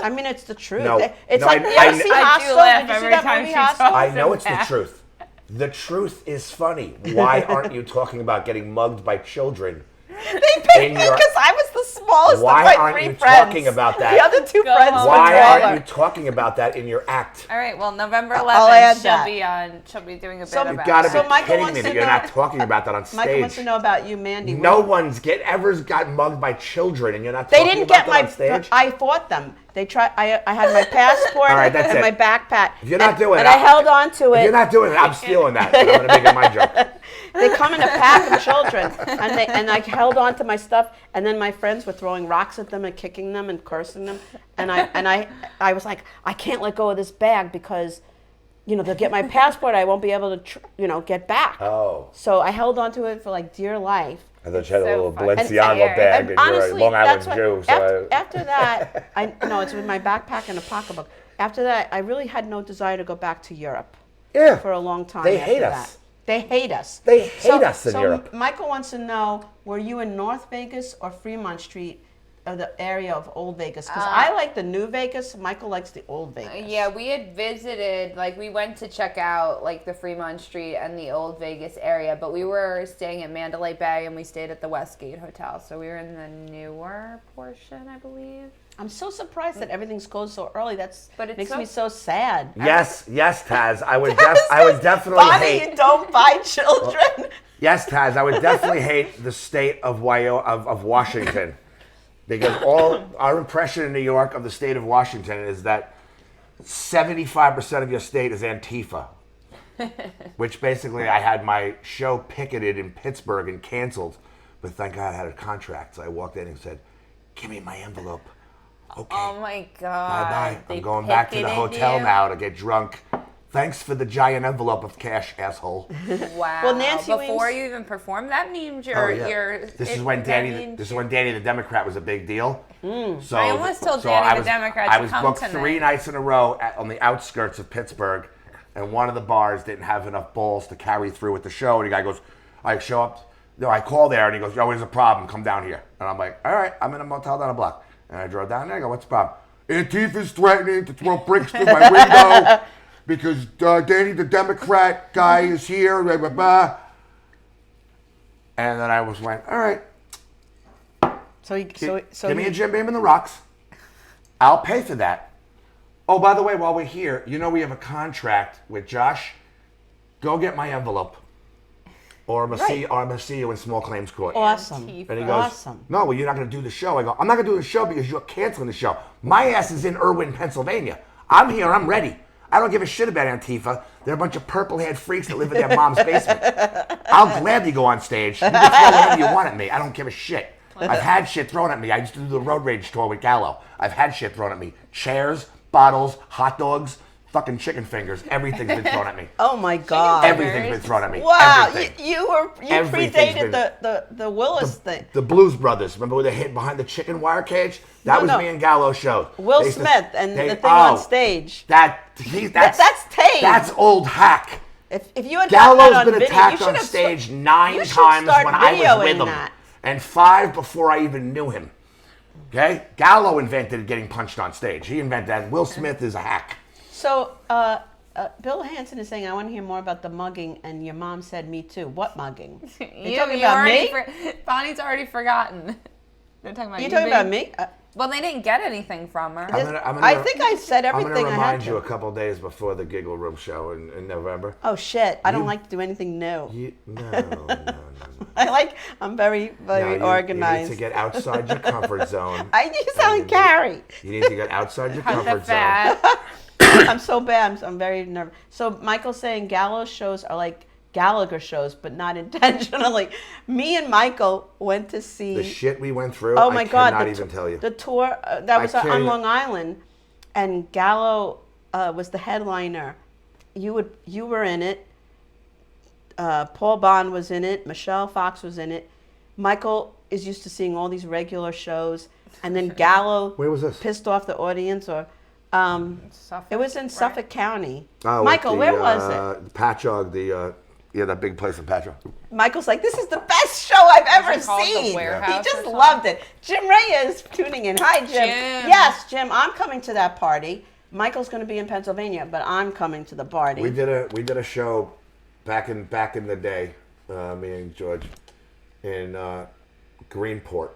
C: I mean, it's the truth.
D: No,
C: It's
D: no,
C: like,
D: I-
C: you ever
D: I-
C: see
B: I do
C: Hostel?
B: laugh
C: Did you see
B: every
C: that
B: time
C: movie
B: she
C: Hostel?
B: talks.
D: I know it's the
B: Yeah.
D: truth. The truth is funny. Why aren't you talking about getting mugged by children?
C: They picked
D: In
C: me
D: your-
C: because I was the smallest
D: Why
C: of my
D: aren't
C: 3
D: you
C: friends.
D: talking about that?
C: The other 2
B: Go
C: friends
B: home.
C: were
D: Why
C: taller.
D: aren't you talking about that in your act?
B: All right. Well, November
C: I'll add
B: 11th,
C: that.
B: she'll be doing a bit
C: So-
B: about.
D: You've got to
C: So
D: be
C: Michael
D: kidding
C: wants
D: me
C: to
D: that you're
C: know-
D: not talking about that on
C: Michael wants to
D: stage.
C: know about you, Mandy.
D: No one's ever's got mugged by children, and you're not
C: They
D: talking
C: didn't
D: about
C: get
D: that
C: my.
D: on stage.
C: I fought them. They tried. I had my passport
D: All right, that's
C: and
D: it.
C: my backpack.
D: If you're not doing
C: and
D: it,
C: I held on to
D: If
C: it.
D: you're not doing it, I'm stealing that. I'm going to make it my joke.
C: They come in a pack of children, and I held on to my stuff, and then my friends were throwing rocks at them and kicking them and cursing them, and I was like, I can't let go of this bag because, they'll get my passport. I won't be able to, get back.
D: Oh.
C: So I held on to it for like dear life.
D: I thought you had a little
B: So fun.
D: Balenciaga bag, and
C: honestly,
D: you're a Long Island
C: that's what-
D: Jew. So
C: after that, it's with my backpack and a pocketbook. After that, I really had no desire to go back to Europe
D: yeah,
C: for a long time.
D: They
C: after
D: hate
C: that.
D: us.
C: They hate us.
D: They hate us in
C: so
D: Europe.
C: Michael wants to know, were you in North Vegas or Fremont Street, or the area of Old Vegas? Because I like the New Vegas. Michael likes the Old Vegas.
B: Yeah, we had visited, we went to check out, the Fremont Street and the Old Vegas area, but we were staying at Mandalay Bay, and we stayed at the Westgate Hotel, so we were in the newer portion, I believe.
C: I'm so surprised that everything's closed so early.
B: But it
C: Makes me so sad.
D: Yes, Taz. I would definitely
C: Bonnie,
D: hate.
C: you don't buy children.
D: Yes, Taz. I would definitely hate the state of Washington, because all our impression in New York of the state of Washington is that 75% of your state is Antifa, which basically I had my show picketed in Pittsburgh and canceled, but thank God I had a contract. So I walked in and said, "Give me my envelope." Okay.
B: Oh my God.
D: Bye-bye.
B: They
D: I'm going back to the
B: picketed
D: hotel
B: you?
D: now to get drunk. Thanks for the giant envelope of cash, asshole.
B: Wow.
C: Well, Nancy
B: before
C: Williams-
B: you even performed, that means
D: This is when Danny the Democrat was a big deal. So
B: I almost told
D: so
B: Danny
D: I
B: the
D: was,
B: Democrat
D: I
B: to
D: was
B: come
D: booked
B: tonight.
D: 3 nights in a row on the outskirts of Pittsburgh, and one of the bars didn't have enough balls to carry through with the show. And the guy goes, I show up, I call there, and he goes, "Yo, there's a problem. Come down here." And I'm like, "All right, I'm in a motel down the block." And I drove down there. I go, "What's the problem?" "Antifa's threatening to throw bricks through my window because Danny the Democrat guy is here, blah, blah, blah." And then I went, "All right, give me a Jim Beam and the rocks. I'll pay for that. Oh, by the way, while we're here, we have a contract with Josh. Go get my envelope, or I'm gonna see you in small claims court."
C: Awesome.
B: Antifa.
D: And he goes,
C: Awesome.
D: "No, well, you're not going to do the show." I go, "I'm not going to do the show because you're canceling the show. My ass is in Irwin, Pennsylvania. I'm here. I'm ready. I don't give a shit about Antifa. They're a bunch of purple-haired freaks that live in their mom's basement. I'll gladly go on stage. You can throw whatever you want at me. I don't give a shit. I've had shit thrown at me. I used to do the Road Rage tour with Gallo. I've had shit thrown at me. Chairs, bottles, hot dogs, fucking chicken fingers. Everything's been thrown at me.
C: Oh my God.
D: Everything's been thrown at me.
C: Wow,
D: Everything.
C: you
D: Everything's
C: predated the Willis thing.
D: The Blues Brothers. Remember when they hid behind the chicken wire cage? That was me and Gallo's show.
C: Will
D: They used to-
C: Smith and
D: they-
C: the thing on
D: oh,
C: stage.
D: That's
C: tame.
D: That's old hack.
C: If you had gotten that
D: Gallo's
C: on
D: been
C: video,
D: attacked
C: you
D: on
C: should have
D: stage
C: sta-
D: 9
C: you should
D: times
C: start
D: when I was
C: videoing
D: with him,
C: that.
D: and 5 before I even knew him. Okay, Gallo invented getting punched on stage. He invented that. Will Smith is a hack.
C: So, Bill Hansen is saying, I want to hear more about the mugging, and your mom said me too. What mugging? You talking about me?
B: Bonnie's already forgotten. They're talking about
C: You
B: you.
C: talking about
B: babe.
C: me?
B: Well, they didn't get anything from her.
C: I think I said
D: I'm
C: everything
D: going to
C: I had
D: remind you a
C: to.
D: couple days before the Giggle Room show in November.
C: Oh shit! I don't
D: You-
C: like to do anything new.
D: No.
C: I'm very
D: You
C: organized.
D: need to get outside your comfort zone.
C: You sound like Carrie.
D: You need to get outside your
B: Cut the
D: comfort zone.
B: fat.
C: I'm so bad. I'm very nervous. So Michael's saying Gallo's shows are like Gallagher shows, but not intentionally. Me and Michael went to see.
D: The shit we went through,
C: Oh my
D: I
C: God!
D: cannot even tell you.
C: The tour that was
D: can't
C: on
D: even-
C: Long Island, and Gallo was the headliner. You were in it. Paul Bond was in it. Michelle Fox was in it. Michael is used to seeing all these regular shows, and then Gallo
D: Where was this?
C: pissed off the audience, or
B: Suffolk,
C: it was in
B: right?
C: Suffolk County.
D: Oh,
C: Michael,
D: with
C: where was it?
D: Patchogue, that big place in Patchogue.
C: Michael's like, this is the best show I've ever
B: it called The
C: seen. He
B: Warehouse or
C: just
B: something?
C: loved it. Jim Ray is tuning in. Hi, Jim.
B: Jim.
C: Yes, Jim, I'm coming to that party. Michael's going to be in Pennsylvania, but I'm coming to the party.
D: We did a show back in the day, me and George, in Greenport,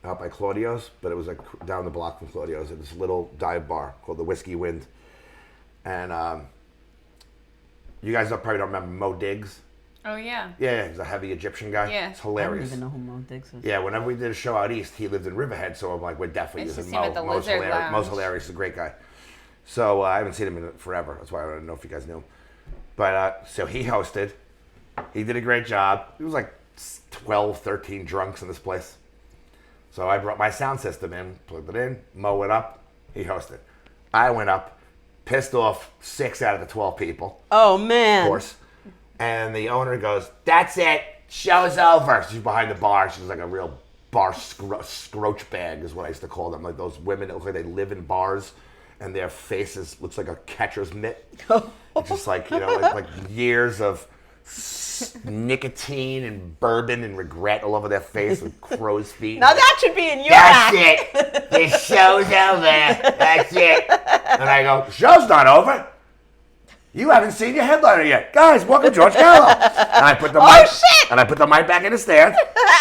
D: out by Claudio's, but it was like down the block from Claudio's at this little dive bar called the Whiskey Wind. And you guys probably don't remember Mo Diggs.
B: Oh yeah.
D: Yeah, he's a heavy Egyptian guy.
B: Yeah.
D: It's
C: I don't
D: hilarious.
C: even know who Mo Diggs is.
D: Yeah, whenever we did a show out east, he lived in Riverhead, so I'm like, we're definitely
B: I used to
D: using
B: see him
D: Mo.
B: at the
D: Mo's
B: Lizard
D: hilarious. Mo's
B: Lounge.
D: hilarious. He's a great guy. So I haven't seen him in forever. That's why I don't know if you guys knew him. But so he hosted, He did a great job. It was like 12, 13 drunks in this place. So I brought my sound system in, plugged it in, Mo went up, he hosted. I went up, pissed off 6 out of the 12 people,
C: Oh man.
D: of course. And the owner goes, "That's it, show's over." She's behind the bar. She's like a real bar scroach bag is what I used to call them. Like those women that look like they live in bars and their faces looks like a catcher's mitt. It's just like, you know, like years of nicotine and bourbon and regret all over their face with crow's feet.
C: Now that should be in your
D: That's
C: act.
D: it. The show's over. That's it. And I go, "The show's not over. You haven't seen your headliner yet. Guys, welcome George Gallo." And I put the mic,
C: shit!
D: And I put the mic back in the stand.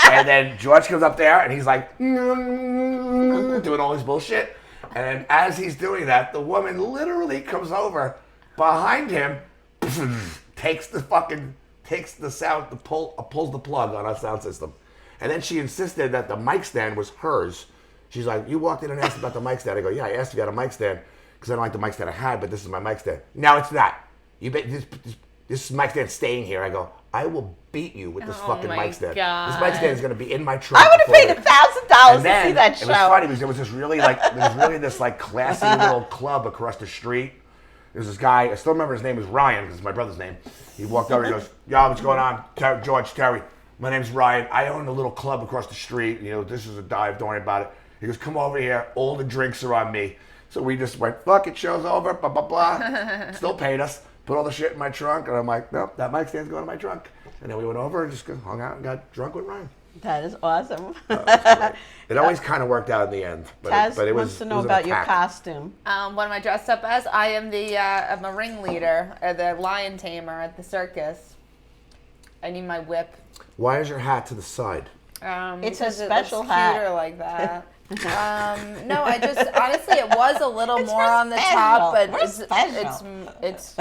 D: And then George comes up there and he's like doing all this bullshit. And as he's doing that, the woman literally comes over behind him, takes the sound, pulls the plug on our sound system. And then she insisted that the mic stand was hers. She's like, "You walked in and asked about the mic stand." I go, "Yeah, I asked if you had a mic stand because I don't like the mic stand I had, but this is my mic stand." "No, it's not. This mic stand's staying here." I go, "I will beat you with this fucking
B: my
D: mic stand.
B: God.
D: This mic stand is going to be in my trunk."
C: I would have paid $1,000 to see that show.
D: It was funny because there was really this like classy little club across the street. There's this guy, I still remember his name was Ryan because it's my brother's name. He walked over, he goes, "Yo, what's going on? George, Terry, my name's Ryan. I own a little club across the street. You know, this is a dive, don't worry about it." He goes, "Come over here. All the drinks are on me." So we just went, "Fuck it, show's over, blah, blah, blah." Still paid us. Put all the shit in my trunk. And I'm like, "Nope, that mic stand's going in my trunk." And then we went over and just hung out and got drunk with Ryan.
C: That is awesome.
D: It always kind of worked out in the end.
C: Taz
D: but it was
C: wants to know
D: it was an
C: about your
D: attack.
C: costume.
B: What am I dressed up as? I am I'm a ringleader, or the lion tamer at the circus. I need my whip.
D: Why is your hat to the side?
C: It's a
B: because
C: special
B: it's
C: hat.
B: cuter like that. No, I just honestly it was a little
C: It's
B: more
C: for
B: on the
C: special.
B: top, but
C: We're special.
B: it's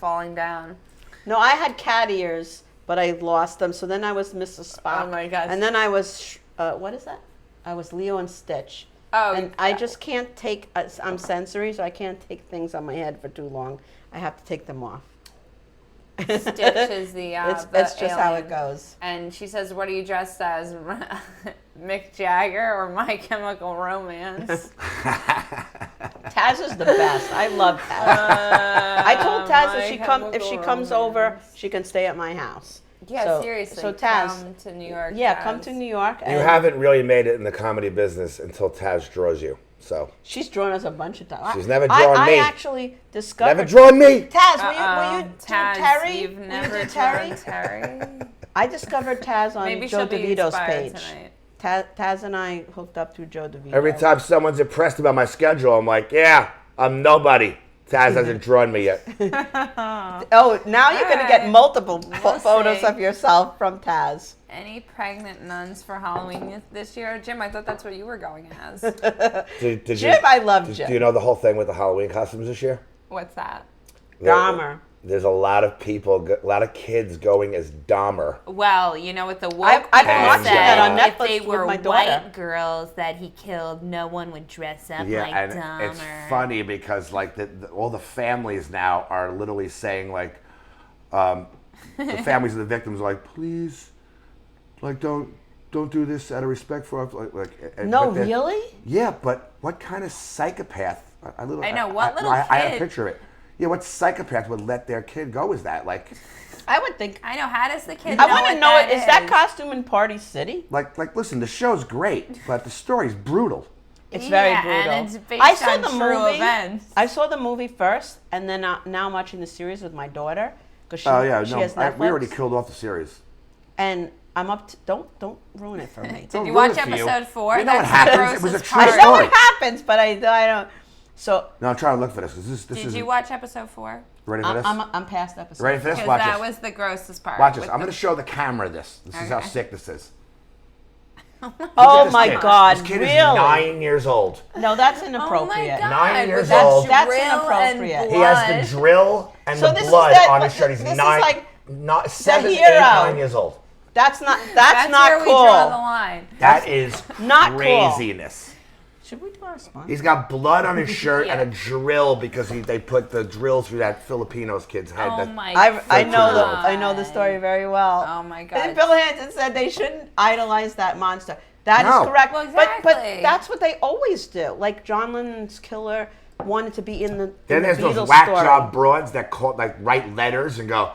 B: falling down.
C: No, I had cat ears, but I lost them. So then I was Mrs. Spock.
B: Oh my gosh.
C: And then I was, what is that? I was Leo and Stitch.
B: Oh,
C: And I just can't take, I'm sensory, so I can't take things on my head for too long. I have to take them off.
B: Stitch is the
C: It's just how it
B: alien.
C: goes.
B: And she says, "What are you dressed as, Mick Jagger or My Chemical Romance?"
C: Taz is the best. I love Taz. I told Taz if she comes over, she can stay at my house.
B: Yeah,
C: So-
B: seriously.
C: So Taz,
B: come to New York.
C: yeah,
B: Taz.
C: come to New York.
D: You
C: and
D: haven't really made it in the comedy business until Taz draws you. So
C: She's drawn us a bunch of times.
D: She's never drawn
C: I
D: me.
C: actually discovered.
D: never drawn me.
C: Taz, will you do
B: Taz,
C: Terry?
B: You've
C: Will you
B: never
C: do Terry?
B: done Terry.
C: I discovered Taz on
B: Maybe
C: Joe
B: she'll be
C: DeVito's
B: inspired
C: page.
B: tonight.
C: Taz and I hooked up through Joe DeVito.
D: Every time someone's impressed about my schedule, I'm like, "Yeah, I'm nobody. Taz hasn't drawn me yet."
C: Oh, now you're going to get
B: Alright.
C: multiple
B: We'll
C: photos
B: see.
C: of yourself from Taz.
B: Any pregnant nuns for Halloween this year? Jim, I thought that's what you were going as.
D: Did
C: Jim, I love Jim.
D: Do you know the whole thing with the Halloween costumes this year?
B: What's that?
C: Dahmer.
D: There's a lot of people, a lot of kids going as Dahmer.
B: Well, you know what the woke
C: I've
B: people
C: been
D: watching
B: said?
D: that on
B: If
C: Netflix
B: they
C: with
B: were
C: my daughter.
B: white girls that he killed, no one would dress up
D: Yeah,
B: like
D: and
B: Dahmer.
D: it's funny because like all the families now are literally saying like, the families of the victims are like, "Please, like don't do this out of respect for us."
C: No,
D: but they're-
C: really?
D: Yeah, but what kind of psychopath? I
B: know, what little
D: I had a
B: kid-
D: picture of it. Yeah, what psychopath would let their kid go as that? Like,
C: I would think.
B: I know. How does the kid
C: I
B: know
C: want to
B: what
C: know
B: that
C: it. Is that costume in Party City?
D: listen, the show's great, but the story's brutal.
C: It's very
B: Yeah,
C: brutal.
B: and it's based
C: I saw
B: on
C: the
B: true
C: movie.
B: events.
C: I saw the movie first, and then now I'm watching the series with my daughter because she,
D: Oh yeah,
C: she
D: no,
C: has Netflix.
D: we already killed off the series.
C: And I'm up to don't ruin it for me.
B: Did you
D: ruin
B: watch
D: it for you.
B: episode 4?
D: You know what
B: That's
D: happens?
B: the
D: It was a
B: grossest
D: true
C: I
B: part.
C: know
D: story.
C: what happens, but I don't. So
D: No, I'm trying to look for this because this
B: Did
D: is
B: you watch episode 4?
D: ready for this.
C: I'm past episode.
D: Ready for this?
B: Because
D: Watch
B: that
D: this.
B: was the grossest part.
D: Watch this.
B: with
D: I'm
B: the-
D: going to show the camera this. This is how
B: Okay.
D: sick this is.
C: Oh
D: Look at this
C: my
D: kid.
C: God!
D: This kid
C: really?
D: is 9 years old.
C: No, that's
B: Oh
C: inappropriate.
B: my God.
D: 9 years
B: with that
D: old.
C: That's
B: drill
C: inappropriate.
B: and
D: He has
B: blood.
D: the drill and
C: So
D: the
C: this is
D: blood
C: that-
D: on his shirt. He's
C: this is
D: 9,
C: like
D: not 7, 8,
C: hero.
D: 9 years old.
C: That's not
B: That's
C: not
B: where
C: cool.
B: we draw the line.
D: That is
C: not cool.
D: craziness.
C: Should we do our sponsor?
D: He's got blood on his shirt and a drill because they put the drill through that Filipinos kid's head.
B: Oh
D: that,
B: my
C: I know
B: God.
C: I know the story very well.
B: Oh my God.
C: And Bill Hanson said they shouldn't idolize that monster. That is
D: No.
C: correct.
B: Well,
C: But
B: exactly.
C: that's what they always do. Like John Lennon's killer wanted to be in the
D: Then
C: in
D: there's
C: the
D: those
C: Beatles
D: whack
C: story.
D: job broads that write letters and go,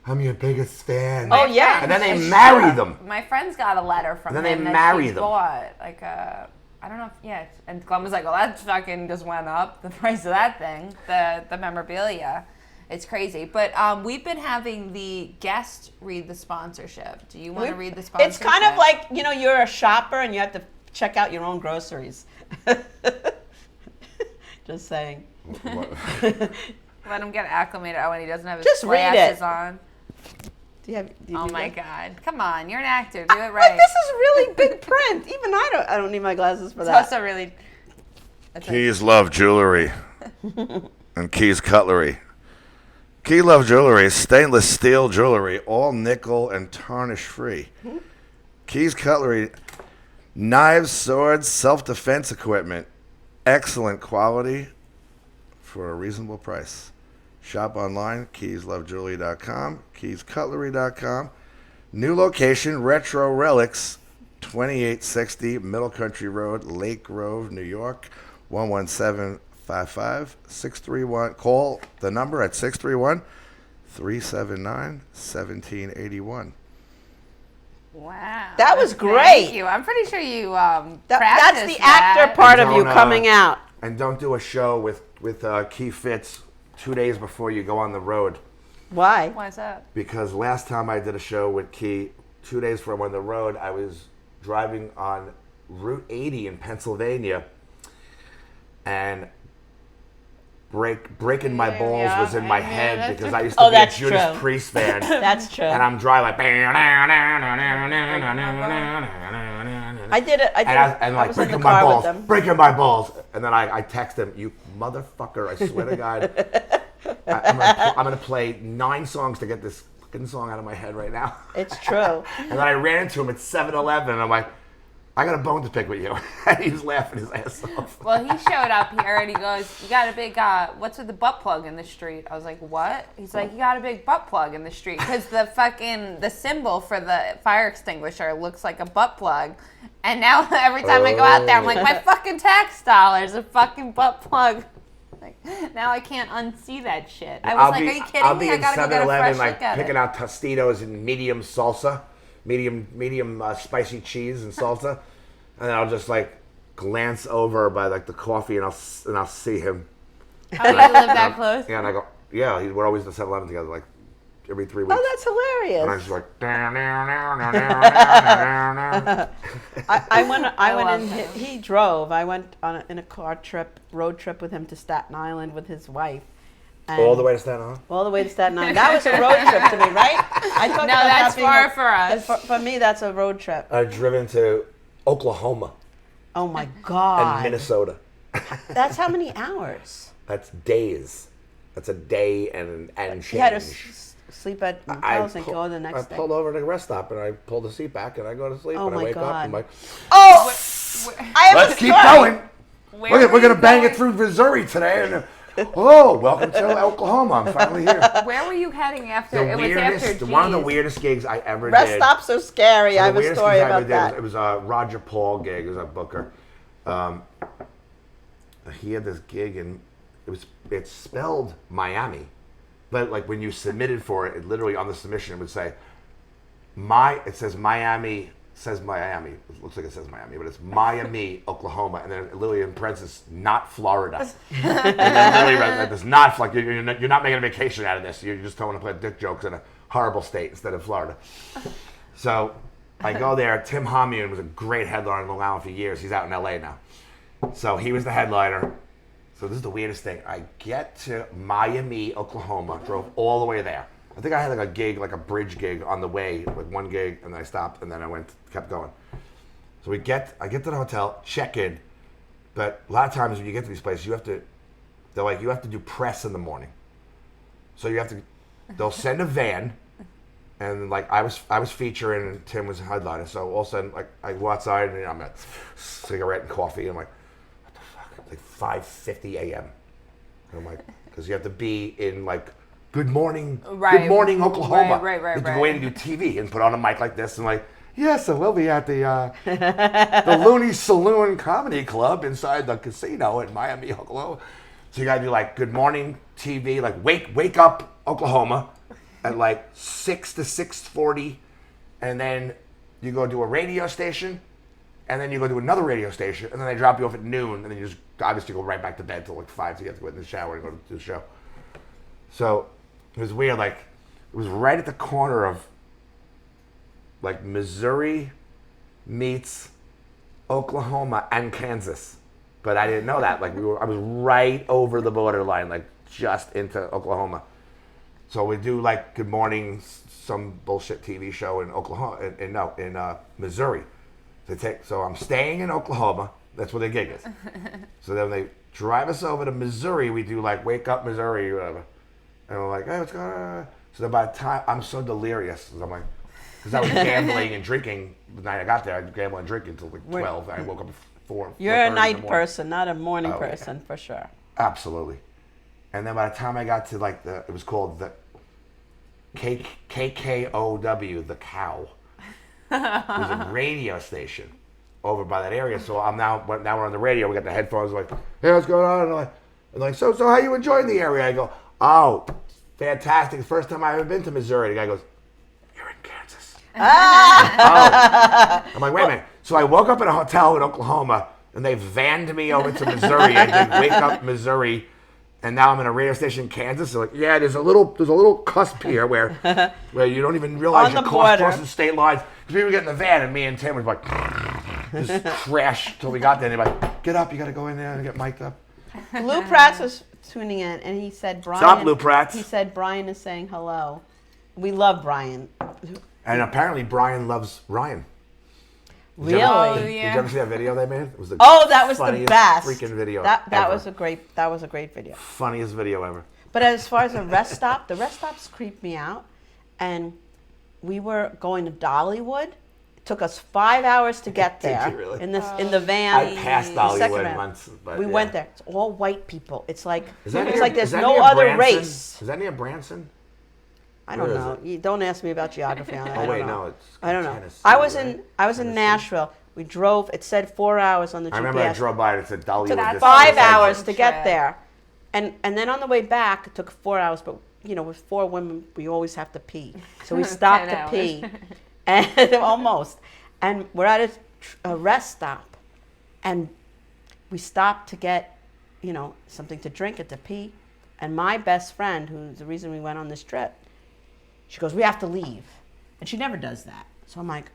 D: "I'm your biggest fan."
C: Oh yeah.
D: And then they marry them.
B: My friend's got a letter from
D: And then
B: him
D: they
B: that
D: marry
B: she
D: them.
B: bought. Like I don't know if, and Glenn was like, well, that fucking just went up, the price of that thing, the memorabilia. It's crazy. But we've been having the guest read the sponsorship. Do you want to read the sponsorship?
C: It's kind of like, you're a shopper and you have to check out your own groceries. Just saying.
B: Let him get acclimated. Oh, and he doesn't have his
C: Just read
B: glasses
C: it.
B: on.
C: Do you
B: Oh
C: do
B: my
C: that?
B: God. Come on, you're an actor. Do it right.
C: But this is really big print. Even I don't need my glasses for
B: It's
C: that.
B: also really...
D: Keys love jewelry and Keys cutlery. Key love jewelry is stainless steel jewelry, all nickel and tarnish free. Keys cutlery, knives, swords, self-defense equipment, excellent quality for a reasonable price. Shop online, keyslovejewelry.com, keyscutlery.com. New location, Retro Relics, 2860 Middle Country Road, Lake Grove, New York, 11755-631. Call the number at 631-379-1781.
B: Wow.
C: That was
B: Thank
C: great.
B: you. I'm pretty sure you
C: That's
B: practiced
C: the actor
B: that.
C: part of you
D: Don't,
C: coming out.
D: And don't do a show with Key Fitz 2 days before you go on the road.
C: Why?
B: Why's that?
D: Because last time I did a show with Key, 2 days before I went on the road, I was driving on Route 80 in Pennsylvania, and breaking my balls was in my head because I used to be a
C: that's
D: Judas
C: true.
D: Priest fan.
C: That's true.
D: And I'm driving like,
C: I did it.
D: and
C: I
D: like
C: was in the
D: breaking my
C: car with
D: balls,
C: them.
D: breaking my balls. And then I text him, "You motherfucker, I swear to God, I'm gonna play 9 songs to get this fucking song out of my head right now."
C: It's true.
D: And then I ran into him at 7-Eleven, and I'm like, "I got a bone to pick with you." And he was laughing his ass off.
B: Well, he showed up here and he goes, "You got a big, what's with the butt plug in the street?" I was like, "What?" He's like, "You got a big butt plug in the street." Because the symbol for the fire extinguisher looks like a butt plug. And now every time I go out there, I'm like, my fucking tax dollars, a fucking butt plug. Like, now I can't unsee that shit. I was like, are you kidding
D: I'll
B: me?
D: be
B: I
D: in
B: gotta go get a
D: 7-Eleven,
B: fresh
D: like
B: look at
D: picking
B: it.
D: out Tostitos and medium salsa, medium spicy cheese and salsa, and then I'll just like glance over by like the coffee, and I'll see him.
B: Oh, you live that close?
D: Yeah, and I go, yeah, we're always in 7-Eleven together, like every 3 weeks.
C: Oh, that's
D: And I'm
C: hilarious.
D: just like,
C: I went
B: love
C: in.
B: him.
C: He drove. I went in a road trip with him to Staten Island with his wife. And
D: all the way to Staten Island.
C: All the way to Staten Island. That was a road trip to me, right? I talked
B: No,
C: about
B: that's
C: that being
B: far for us.
C: For me, that's a road trip.
D: I've driven to Oklahoma
C: Oh my
D: and
C: God.
D: Minnesota.
C: That's how many hours?
D: That's days. That's a day and change.
C: You had to sleep at hotels and go the next
D: I
C: day.
D: pulled over to the rest stop and I pulled the seat back and I go to sleep
C: Oh
D: and I
C: my
D: wake up
C: God.
D: and I'm like,
C: Oh, I have
D: let's
C: a
D: keep
C: story.
D: going.
B: Where
D: We're gonna bang
B: going?
D: it through Missouri today. And oh, welcome to Oklahoma. I'm finally here.
B: Where were you heading after?
D: The
B: It was
D: weirdest,
B: after
D: one of the
B: G's.
D: weirdest gigs I ever
C: Rest
D: did.
C: stops are scary. I have a
D: weirdest
C: story
D: gigs I ever
C: about that.
D: did was, it was a Roger Paul gig. It was a booker. He had this gig and it's spelled Miami, but like when you submitted for it literally on the submission it would say it says Miami. It looks like it says Miami, but it's Miami, Oklahoma, and then literally in parentheses, not Florida. And then literally like, it's not like you're not making a vacation out of this. You're just telling to play dick jokes in a horrible state instead of Florida. So I go there. Tim Homian was a great headliner in Long Island for years. He's out in LA now. So he was the headliner. So this is the weirdest thing. I get to Miami, Oklahoma, drove all the way there. I think I had like a gig, like a bridge gig on the way, like one gig, and then I stopped, and then I kept going. So I get to the hotel, check in, but a lot of times when you get to these places, you have to do press in the morning. So they'll send a van, and like I was featuring, and Tim was a headliner. So all of a sudden, like I go outside, and I'm at cigarette and coffee, and I'm like, It's like 5:50 a.m. And I'm like, because you have to be in like, good morning, Oklahoma.
B: Right.
D: You have to go in and do TV and put on a mic like this and like, yes, so we'll be at the Looney Saloon Comedy Club inside the casino in Miami, Oklahoma. So you gotta do like good morning TV, like wake up Oklahoma at like 6 to 6:40, and then you go to a radio station, and then you go to another radio station, and then they drop you off at noon, and then you just obviously go right back to bed till like 5, so you have to go in the shower and go to the show. So it was weird, like it was right at the corner of like Missouri meets Oklahoma and Kansas. But I didn't know that. Like I was right over the borderline, like just into Oklahoma. So we do like Good Morning, some bullshit TV show in Oklahoma, in Missouri. So I'm staying in Oklahoma. That's where the gig is. So then they drive us over to Missouri. We do like Wake Up Missouri, whatever. And we're like, hey, what's going on? So then by the time I'm so delirious, I'm like, because I was gambling and drinking the night I got there. I was gambling and drinking until like 12. I woke up at 4.
C: You're a night person, not a morning person, for sure.
D: Absolutely. And then by the time I got to like it was called the KKOW, the Cow. It was a radio station over by that area. So now we're on the radio. We got the headphones. Like, hey, what's going on? And I'm like, so how you enjoying the area? I go, oh, fantastic. First time I've ever been to Missouri. The guy goes, you're in Kansas. Oh. I'm like, wait a minute. So I woke up in a hotel in Oklahoma, and they vanned me over to Missouri. I did Wake Up Missouri, and now I'm in a radio station in Kansas. So like, yeah, there's a little cusp here where you don't even realize you're crossing state lines. Because we were getting in the van, and me and Tim was like, just crash till we got there. And they're like, get up, you got to go in there and get mic'd up.
C: Lou Prats was tuning in, and he said, Brian.
D: Stop, Lou Prats.
C: He said, Brian is saying hello. We love Brian.
D: And apparently Brian loves Ryan.
C: Really?
D: Did you ever see that video they made? It was the
C: that was the best
D: freaking video.
C: That was a great video.
D: Funniest video ever.
C: But as far as the rest stops creep me out. And we were going to Dollywood. It took us 5 hours to get there.
D: Did you really?
C: In the van.
D: I passed Dollywood once, but
C: we went there. It's all white people. It's like there's
D: that
C: no
D: near
C: other
D: Branson?
C: race.
D: Is that near Branson?
C: I don't know. You don't ask me about geography on it.
D: I don't know.
C: It's I was in Nashville. We drove. It said 4 hours on the GPS.
D: I remember I drove by and it said Dollywood.
C: It took 5 hours to get there, and then on the way back it took 4 hours. But with 4 women, we always have to pee, so we stopped to pee, and almost. And we're at a rest stop, and we stopped to get, something to drink and to pee, and my best friend, who's the reason we went on this trip. She goes, we have to leave. And she never does that. So I'm like,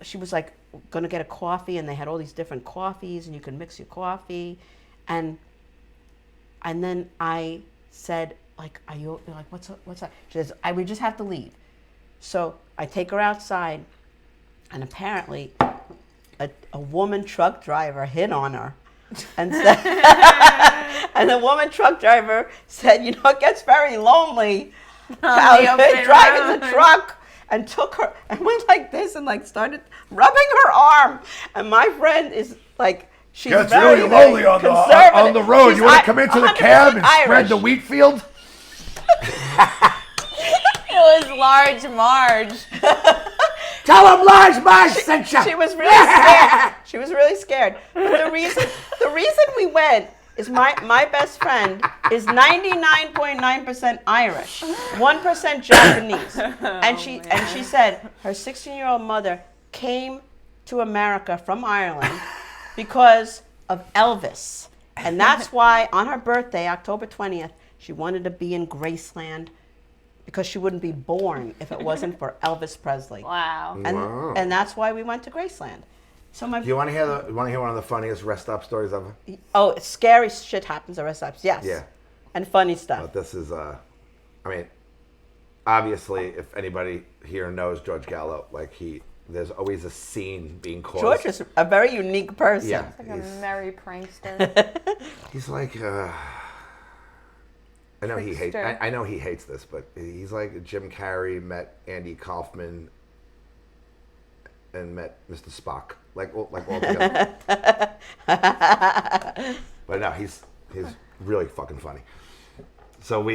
C: she was like, going to get a coffee, and they had all these different coffees, and you can mix your coffee. And then I said, like, are you, like, what's up? She says, we just have to leave. So I take her outside, and apparently a woman truck driver hit on her. And said, and the woman truck driver said, it gets very lonely. Driving the truck, and took her and went like this and like started rubbing her arm. And my friend is like, she's
D: it's
C: very,
D: really lonely on the road.
C: She's
D: you want to come into the cab and spread the wheat field?
B: It was Large Marge.
D: Tell him Large Marge sent you.
C: She was really scared. She was really scared. But the reason we went is my best friend is 99.9% Irish, 1% Japanese, and she said her 16-year-old mother came to America from Ireland because of Elvis, and that's why on her birthday, October 20th, she wanted to be in Graceland because she wouldn't be born if it wasn't for Elvis Presley.
B: Wow.
C: And that's why we went to Graceland. So
D: Do you want to hear one of the funniest rest stop stories ever?
C: Oh, scary shit happens at rest stops. Yes.
D: Yeah.
C: And funny stuff.
D: But this is obviously, if anybody here knows George Gallo, there's always a scene being caused.
C: George is a very unique person.
D: Yeah.
B: Like a merry prankster.
D: He's like, I know he hates. I know he hates this, but he's like Jim Carrey met Andy Kaufman and met Mr. Spock, like all together. But no, he's really fucking funny. So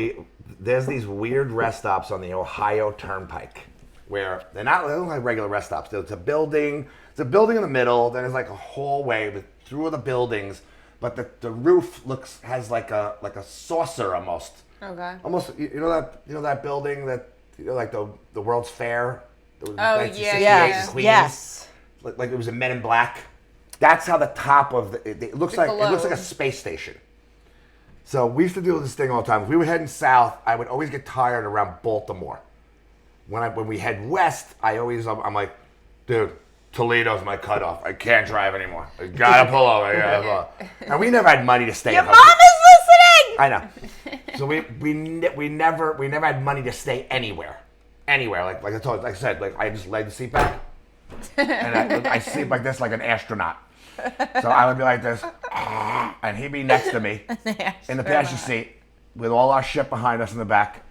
D: there's these weird rest stops on the Ohio Turnpike where they don't like regular rest stops. There's a building. It's a building in the middle. Then there's like a hallway with through the buildings, but the roof has like a saucer almost.
B: Okay.
D: Almost, you know that building that like the World's Fair.
B: Oh,
D: 1968
B: yeah.
D: in Queens?
C: Yes.
D: Like it was a Men in Black. That's how the top of it looks like. It looks like a
B: globe.
D: space station. So we used to do this thing all the time. If we were heading south, I would always get tired around Baltimore. When we head west, I'm like, dude, Toledo's my cutoff. I can't drive anymore. I gotta pull over. I gotta pull over. And we never had money to stay.
C: Your mom is listening.
D: I know. So we never had money to stay anywhere. Like I said, like I just laid the seat back, and I sleep like this, like an astronaut. So I would be like this, and he'd be next to me in the passenger seat with all our shit behind us in the back,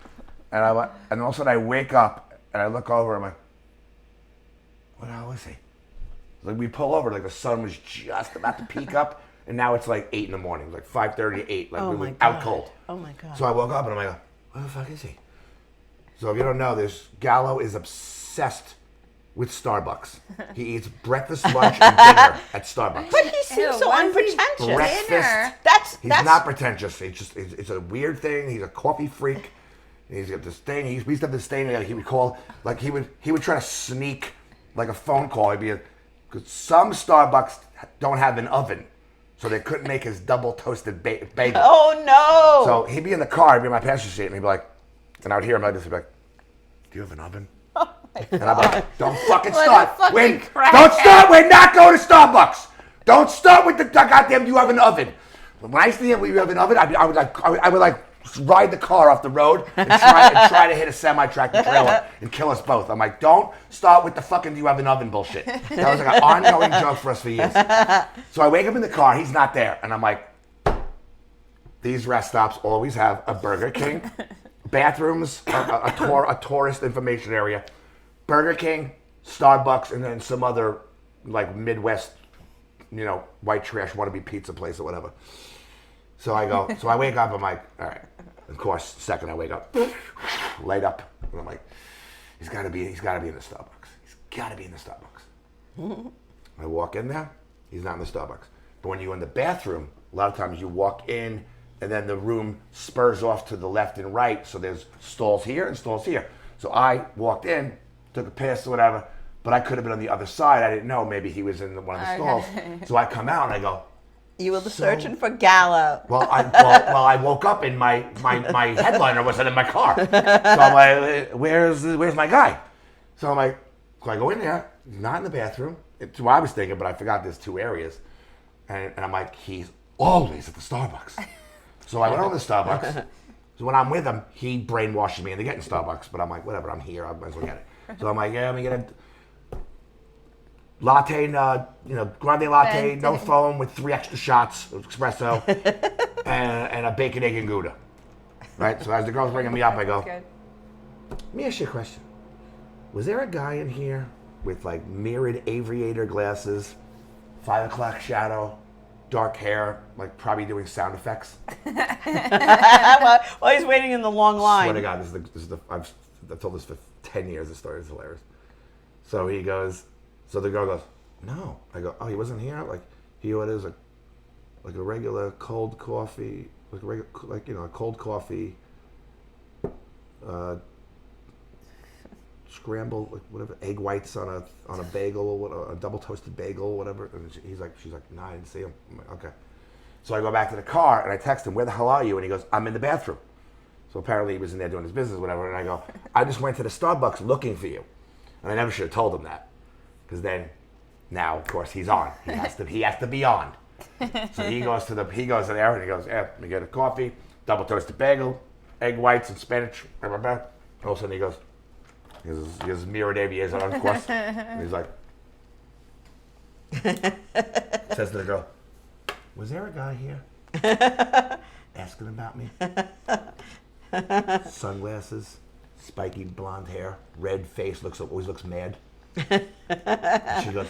D: and all of a sudden I wake up and I look over, and I'm like, what the hell is he? Like we pull over, like the sun was just about to peak up, and now it's like 8 in the morning, like 5:30 to 8, like we were out cold.
C: Oh my God.
D: So I woke up and I'm like, where the fuck is he? So if you don't know this, Gallo is obsessed with Starbucks. He eats breakfast, lunch, and dinner at Starbucks.
C: But he seems so
B: why is he
C: unpretentious.
D: Breakfast.
C: That's
D: He's not pretentious. It's a weird thing. He's a coffee freak. He's got this thing. We used to have this thing that he would call, like he would try to sneak like a phone call. Because some Starbucks don't have an oven, so they couldn't make his double toasted bagel.
C: Oh no!
D: So he'd be in the car, he'd be in my passenger seat, and he'd be like, and I would hear him like this, he'd be like, do you have an oven? And I'd be like, don't fucking start. Don't start. We're not going to Starbucks. Don't start with the goddamn, you have an oven. When I used to hear you have an oven, I would like ride the car off the road and try to hit a semi-tractor trailer and kill us both. I'm like, don't start with the fucking you have an oven bullshit. That was like an ongoing joke for us for years. So I wake up in the car, he's not there, and I'm like, these rest stops always have a Burger King, bathrooms, a tourist information area, Burger King, Starbucks, and then some other like Midwest, white trash wannabe pizza place or whatever. So I wake up, I'm like, all right. Of course, second I wake up, light up, and I'm like, he's got to be in the Starbucks. He's got to be in the Starbucks. I walk in there, he's not in the Starbucks. But when you're in the bathroom, a lot of times you walk in, and then the room spurs off to the left and right, so there's stalls here and stalls here. So I walked in, took a piss or whatever, but I could have been on the other side. I didn't know. Maybe he was in one of the stalls. So I come out and I go,
C: you were searching for Gallo.
D: Well, I woke up and my headliner wasn't in my car. So I'm like, where's my guy? So I'm like, I go in there, he's not in the bathroom. It's what I was thinking, but I forgot there's 2 areas. And I'm like, he's always at the Starbucks. So I went over to Starbucks. So when I'm with him, he brainwashes me into getting Starbucks. But I'm like, whatever, I'm here, I might as well get it. So I'm like, yeah, let me get a latte, grande latte, no foam with 3 extra shots of espresso, and a bacon, egg, and Gouda. Right? So as the girl's bringing me up, I go, let me ask you a question. Was there a guy in here with like mirrored aviator glasses, 5 o'clock shadow, dark hair, like probably doing sound effects?
C: While he's waiting in the long line.
D: Swear to God, I've told this for 10 years. This story is hilarious. So the girl goes, no. I go, oh, he wasn't here? Like, he orders a regular cold coffee, a cold coffee, scrambled, like whatever, egg whites on a bagel, a double toasted bagel, whatever. And she's like, no, I didn't see him. I'm like, okay. So I go back to the car and I text him, where the hell are you? And he goes, I'm in the bathroom. So apparently he was in there doing his business, whatever. And I go, I just went to the Starbucks looking for you. And I never should have told him that. Because then, now of course he's on. He has to be on. So he goes there and he goes, yeah, let me get a coffee, double toasted bagel, egg whites and spinach. Blah, blah, blah. All of a sudden he goes mirrored aviators on, of course. And he's like, says to the girl, was there a guy here asking about me? Sunglasses, spiky blonde hair, red face, always looks mad. And she goes,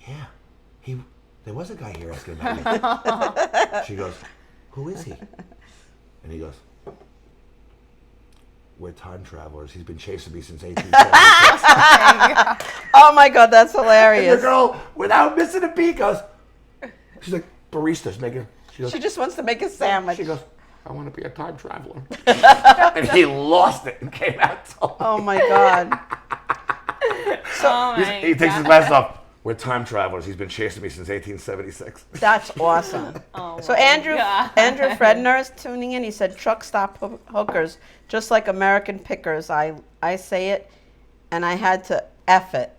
D: yeah, there was a guy here asking about me. She goes, who is he? And he goes, we're time travelers. He's been chasing me since 1876.
C: Oh my God, that's
D: And
C: hilarious.
D: the girl, without missing a beat, goes, she's like, barista's making, she goes,
C: She just wants to make a sandwich.
D: she goes, I want to be a time traveler. And he lost it and came out and told me.
C: Oh my God.
D: He takes his glasses off. We're time travelers. He's been chasing me since 1876.
C: That's awesome. So Andrew Fredner is tuning in. He said, truck stop hookers, just like American pickers. I say it, and I had to F it.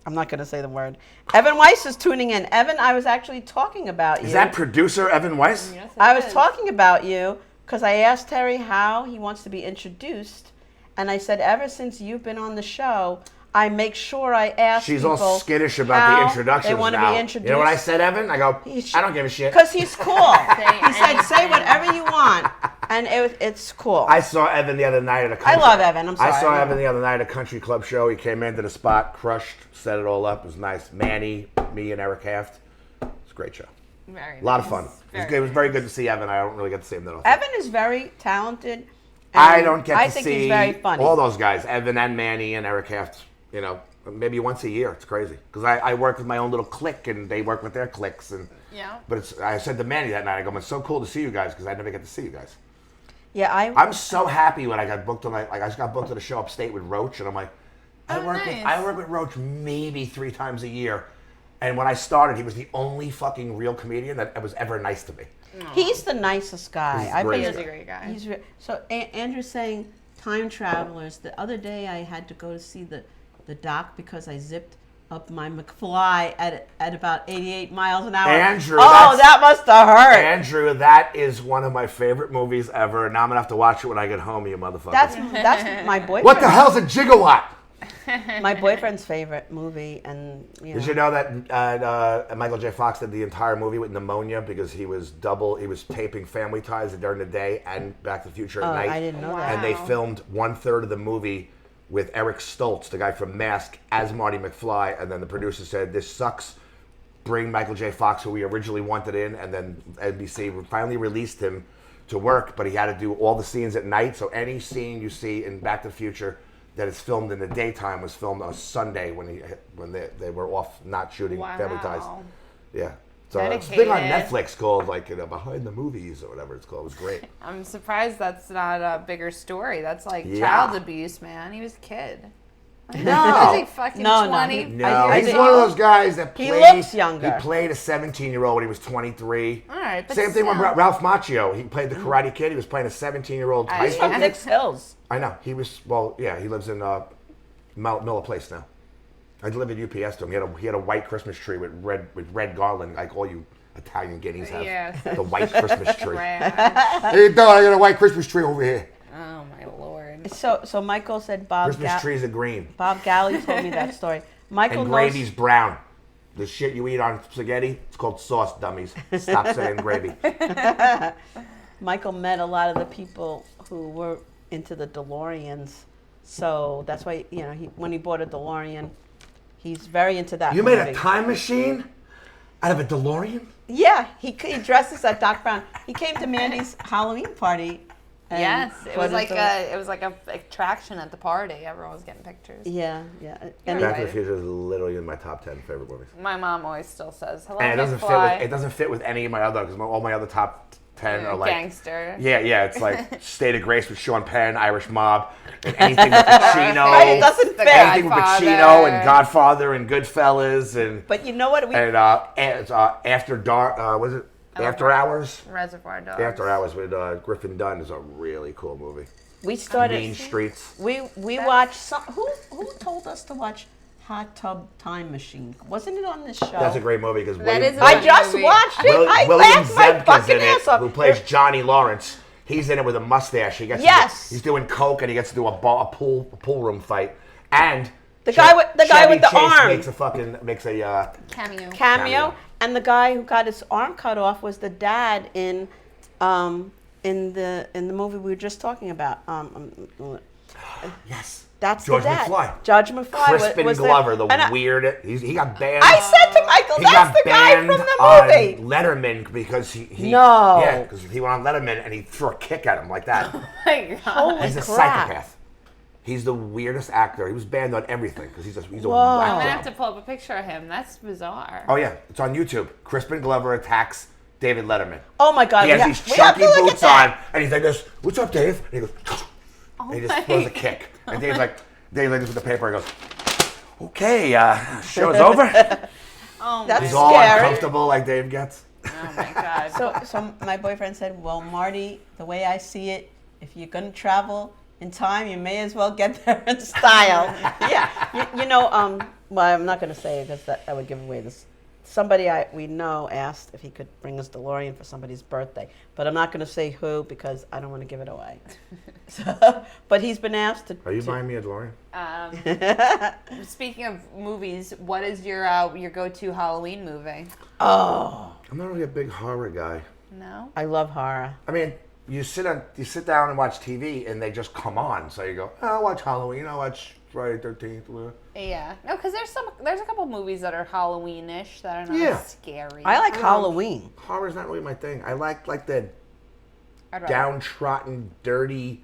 C: I'm not going to say the word. Evan Weiss is tuning in. Evan, I was actually talking about you.
D: Is that producer Evan Weiss?
B: Yes, it
C: I was
B: is.
C: talking about you because I asked Terry how he wants to be introduced, and I said, ever since you've been on the show, I make sure I ask
D: She's
C: people
D: all skittish about
C: how
D: the introductions
C: they want to
D: now.
C: be introduced.
D: You know what I said, Evan? I go, I don't give a shit.
C: Because he's cool. He said, say
B: anything.
C: whatever you want, and it's cool.
D: I saw Evan the other night at a country.
C: I love Evan. I'm sorry.
D: I saw Evan the other night at a country club show. He came into the spot, crushed, set it all up. It was nice. Manny, me, and Eric Haft. It was a great show.
B: Very
D: A lot of
B: nice.
D: fun. It was very good to see Evan. I don't really get to see him that often.
C: Evan is very talented. and
D: I don't get
C: I
D: to
C: think
D: see
C: he's very funny.
D: all those guys, Evan and Manny and Eric Haft, you know, maybe once a year. It's crazy. Because I work with my own little clique and they work with their cliques.
B: Yeah.
D: But I said to Manny that night, I go, it's so cool to see you guys because I never get to see you guys.
C: Yeah,
D: I'm so happy when I got booked on I just got booked to the show upstate with Roach, and I'm like, I
B: nice.
D: work with Roach maybe 3 times a year, and when I started, he was the only fucking real comedian that was ever nice to me.
C: he's the nicest guy.
D: He's
C: I've
D: great.
C: been-
B: He is a great guy.
C: He's so Andrew's saying time travelers. The other day I had to go to see the doc because I zipped up my McFly at about 88 miles an hour.
D: Andrew,
C: oh,
D: that's-
C: that must have hurt.
D: Andrew, that is one of my favorite movies ever. Now I'm gonna have to watch it when I get home, you motherfucker.
C: That's my boyfriend.
D: What the hell's a gigawatt?
C: My boyfriend's favorite movie, and
D: Did you know that Michael J. Fox did the entire movie with pneumonia because he was taping Family Ties during the day and Back to the Future at night.
C: I didn't know
B: Wow.
C: that.
D: And they filmed 1/3 of the movie with Eric Stoltz, the guy from Mask, as Marty McFly, and then the producer said, this sucks, bring Michael J. Fox, who we originally wanted in, and then NBC finally released him to work, but he had to do all the scenes at night, so any scene you see in Back to the Future that is filmed in the daytime was filmed on a Sunday when they were off not shooting Family Ties. Yeah. So it's a thing on
B: Dedicated.
D: Netflix called Behind the Movies or whatever it's called. It was great.
B: I'm surprised that's not a bigger story. That's like
D: Yeah.
B: child abuse, man. He was a kid.
D: No.
B: Is he fucking
C: No,
B: 20?
D: No,
C: I
D: he's
C: hear
D: one of
C: that.
D: those guys that
C: He
D: played.
C: looks younger.
D: He played a 17-year-old when he was 23.
B: All right, but
D: Same thing with
B: still.
D: Ralph Macchio. He played the Karate Kid. He was playing a 17-year-old high
B: He's
C: He's from
D: school.
C: Dix Hills.
D: I know. He was. Well, yeah. He lives in Miller Place now. I delivered UPS to him. He had a white Christmas tree with red garland, like all you Italian guineas have.
B: Yes.
D: The white Christmas tree.
B: Rad.
D: Hey, you doing? I got a white Christmas tree over here.
B: Oh my lord.
C: So Michael said
D: Christmas trees are green
C: Bob Galley told me that story. Michael
D: and
C: knows.
D: gravy's brown. The shit you eat on spaghetti, it's called sauce, dummies. Stop saying gravy.
C: Michael met a lot of the people who were into the DeLoreans, so that's why when he bought a DeLorean, he's very into that.
D: You made
C: movie.
D: a time machine out of a DeLorean?
C: Yeah, he dresses as Doc Brown. He came to Mandy's Halloween party. and
B: Yes, it
C: bought
B: was
C: his
B: like
C: DeLorean.
B: a attraction at the party. Everyone was getting pictures.
C: Yeah.
B: You're
C: And
D: Back to the
B: right.
D: Future is literally in my top 10 favorite movies.
B: My mom always still says hello.
D: And it
B: McFly.
D: doesn't fit with any of my other, because all my other top 10 are like
B: gangster.
D: Yeah, it's like State of Grace with Sean Penn, Irish Mob, and anything with Pacino.
C: Right, it doesn't
B: The
C: fit.
D: Anything with
B: Godfather.
D: Pacino and Godfather and Goodfellas and
C: But you know what?
D: After Dark, was it After Hours?
B: Reservoir Dogs.
D: After Hours with Griffin Dunn is a really cool movie.
C: We started.
D: Mean Streets.
C: We watched some. Who told us to watch Hot Tub Time Machine? Wasn't it on this show?
D: That's a great movie because
B: That is a
C: I
B: funny
C: just
B: movie.
C: watched it. I
D: William
C: laughed my
D: Zebka's
C: fucking
D: in
C: ass
D: it,
C: off.
D: who plays Johnny Lawrence. He's in it with a mustache. He gets
C: Yes.
D: he's doing coke and he gets to do a pool room fight. And
C: The guy with the
D: Chevy Chase
C: arm.
D: makes a
B: Cameo.
C: Cameo, and the guy who got his arm cut off was the dad in the movie we were just talking about.
D: yes.
C: That's
D: George
C: the dad.
D: McFly.
C: Judge McFly
D: Crispin
C: was
D: Glover,
C: and I-
D: weird. He got banned.
C: I said to Michael,
D: He
C: that's
D: got
C: the guy
D: banned
C: from the
D: on
C: movie.
D: Letterman because he
C: No.
D: yeah, because he went on Letterman and he threw a kick at him like that.
B: Oh my God.
C: Holy
D: He's a
C: crap.
D: psychopath. He's the weirdest actor. He was banned on everything because he's a
C: Whoa.
D: whack
B: I'm gonna
D: job.
B: have to pull up a picture of him. That's bizarre.
D: Oh yeah, it's on YouTube. Crispin Glover attacks David Letterman.
C: Oh my God.
D: He has these
C: we have
D: chunky
C: to look at
D: boots
C: that.
D: on, and he's like this. What's up, Dave? And he goes, and he just throws a kick. And Dave's like this with the paper. He goes, okay, show's over.
B: Oh
C: That's
D: He's
B: my
D: all
C: scary.
D: uncomfortable like Dave gets.
B: Oh my God.
C: So my boyfriend said, well, Marty, the way I see it, if you're going to travel in time, you may as well get there in style. Yeah. You know, well, I'm not going to say it because that would give away this. Somebody we know asked if he could bring us DeLorean for somebody's birthday, but I'm not going to say who because I don't want to give it away. So, but he's been asked to.
D: Are you buying me a DeLorean?
B: Speaking of movies, what is your go-to Halloween movie?
C: Oh,
D: I'm not really a big horror guy.
B: No.
C: I love horror.
D: I mean, you sit down and watch TV, and they just come on. So you go, oh, I'll watch Halloween. I'll watch Friday 13th.
B: Yeah. No, because there's a couple movies that are Halloween-ish that are not
D: Yeah.
B: scary.
C: I like Halloween.
D: Horror's not really my thing. I like the
B: I'd rather-
D: downtrodden, dirty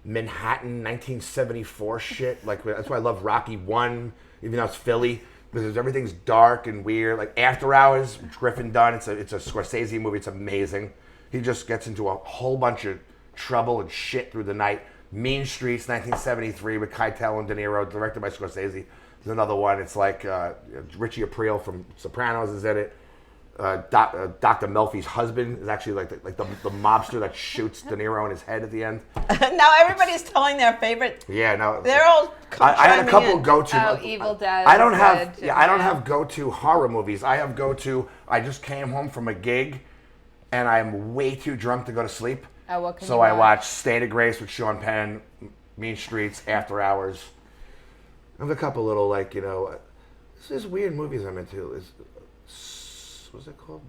D: Manhattan 1974 shit. Like that's why I love Rocky 1, even though it's Philly, because everything's dark and weird. Like After Hours, Griffin Dunn. It's a Scorsese movie. It's amazing. He just gets into a whole bunch of trouble and shit through the night. Mean Streets, 1973, with Keitel and De Niro, directed by Scorsese. There's another one. It's like Richie Aprile from Sopranos is in it. Dr. Melfi's husband is actually like the mobster that shoots De Niro in his head at the end.
C: Now everybody's telling their favorite.
D: Yeah, no.
C: They're all.
D: I had a couple
C: chiming in.
D: go-to.
B: Evil Dead.
D: I don't have.
B: Dead,
D: Yeah, I don't
B: yeah.
D: have go-to horror movies. I have go-to. I just came home from a gig, and I'm way too drunk to go to sleep.
B: Oh, what can
D: So
B: you
D: I
B: watch?
D: watched State of Grace with Sean Penn, Mean Streets, After Hours. I have a couple little there's weird movies I'm into. What's it called?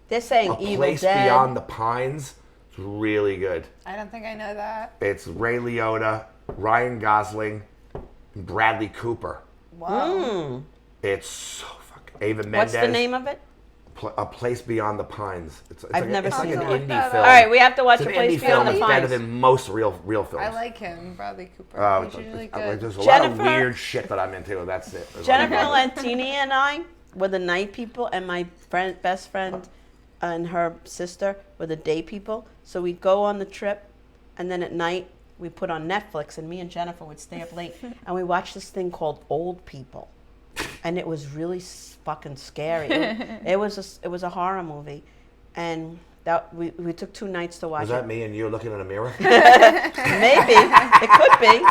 C: They're saying
D: A
C: Evil
D: Place
C: Dead.
D: Beyond the Pines. It's really good.
B: I don't think I know that.
D: It's Ray Liotta, Ryan Gosling, and Bradley Cooper.
B: Wow.
D: It's so fucking Ava Mendes.
C: What's the name of it?
D: A Place Beyond the Pines. It's
C: I've never
D: it's
C: seen
D: like an
C: it.
D: indie film.
C: All right, we have to watch
D: It's
C: A
D: an
C: Place
D: indie
C: Beyond
D: film.
C: the
D: It's better
C: Pines.
D: than most real films.
B: I like him, Bradley Cooper.
D: Oh,
B: He's usually
D: like,
B: good.
D: there's a lot of
C: Jennifer-
D: weird shit that I'm into. That's it.
C: Jennifer Lantini and I were the night people, and my best friend and her sister were the day people. So we'd go on the trip, and then at night we put on Netflix, and me and Jennifer would stay up late, and we watched this thing called Old People, and it was really fucking scary. It was a horror movie, and that we took 2 nights to watch
D: Was
C: it.
D: that me and you looking in a mirror?
C: Maybe it could be.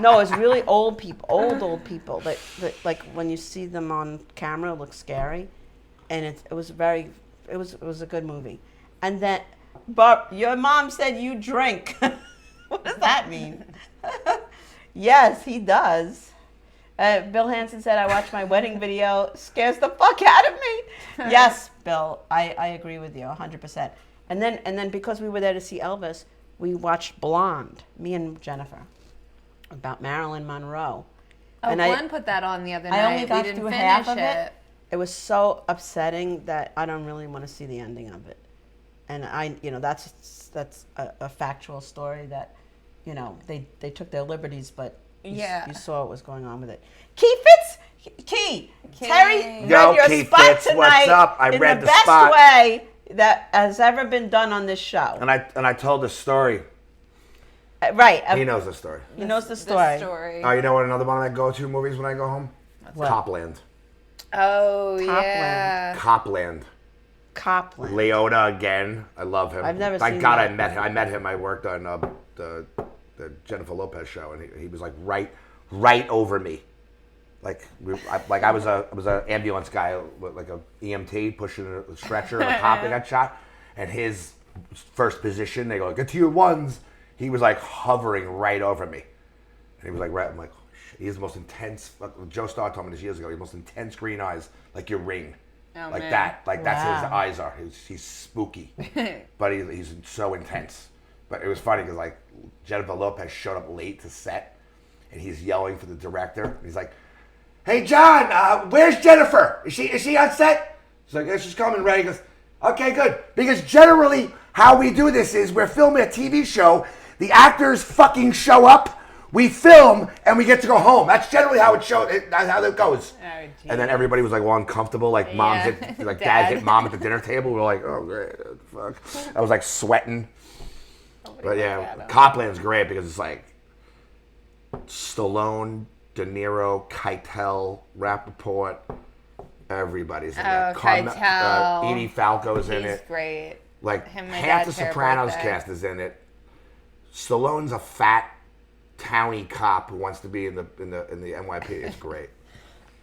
C: No, it's really old people, old people. That like when you see them on camera, it looks scary, and it was a good movie. And then, but your mom said you drink. What does that mean? Yes, he does. Bill Hansen said, I watched my wedding video. Scares the fuck out of me. Yes, Bill, I agree with you 100%. And then because we were there to see Elvis, we watched Blonde, me and Jennifer, about Marilyn Monroe.
B: Oh,
C: and
B: Glenn put that on the other night.
C: I only got
B: we didn't
C: through
B: finish
C: half of it. It was so upsetting that I don't really want to see the ending of it. And that's a factual story that, they took their liberties, but you saw what was going on with it. Terry read
D: Yo,
C: your
D: Keith
C: spot
D: Fitz,
C: tonight
D: what's up? I
C: in
D: read
C: the
D: the
C: best
D: spot.
C: way that has ever been done on this show.
D: And I told the story.
C: Right.
D: He knows the story.
C: He knows the story.
B: story.
D: Oh, you know what? Another one of my go-to movies when I go home?
C: What?
D: Copland.
B: Oh,
C: Copland.
B: yeah.
D: Copland.
C: Copland.
D: Leota again. I love him.
C: I've never
D: Thank
C: seen
D: God
C: that.
D: I met him. I worked on the Jennifer Lopez show, and he was like right over me. I was a ambulance guy, like a EMT pushing a stretcher, and a cop that got shot, and his first position, they go, get to your ones. He was like hovering right over me, and he was like, right. I'm like, oh, shit. He has the most intense. Joe Starr told me this years ago. He has the most intense green eyes, like your ring,
B: Oh,
D: like
B: man.
D: that. Like that's his
C: Wow.
D: eyes are. He's spooky, but he's so intense. But it was funny because like Jennifer Lopez showed up late to set. and he's yelling for the director. He's like, "Hey John, where's Jennifer? Is she on set?" He's like, "Yeah, she's coming, Ray." He goes, "Okay, good." Because generally, how we do this is we're filming a TV show. The actors fucking show up. We film and we get to go home. That's generally how it that's how it goes.
B: Oh,
D: and then everybody was like all uncomfortable, like dad hit mom at the dinner table. We're like, oh great, fuck. I was like sweating. But yeah, Copland's great because it's like Stallone, De Niro, Keitel, Rappaport, everybody's in there.
B: Keitel.
D: Edie Falco's in
B: He's
D: it.
B: great.
D: Like
B: Him and my
D: half the
B: dad share a
D: Sopranos
B: birthday.
D: cast is in it. Stallone's a fat towny cop who wants to be in the NYPD. It's great.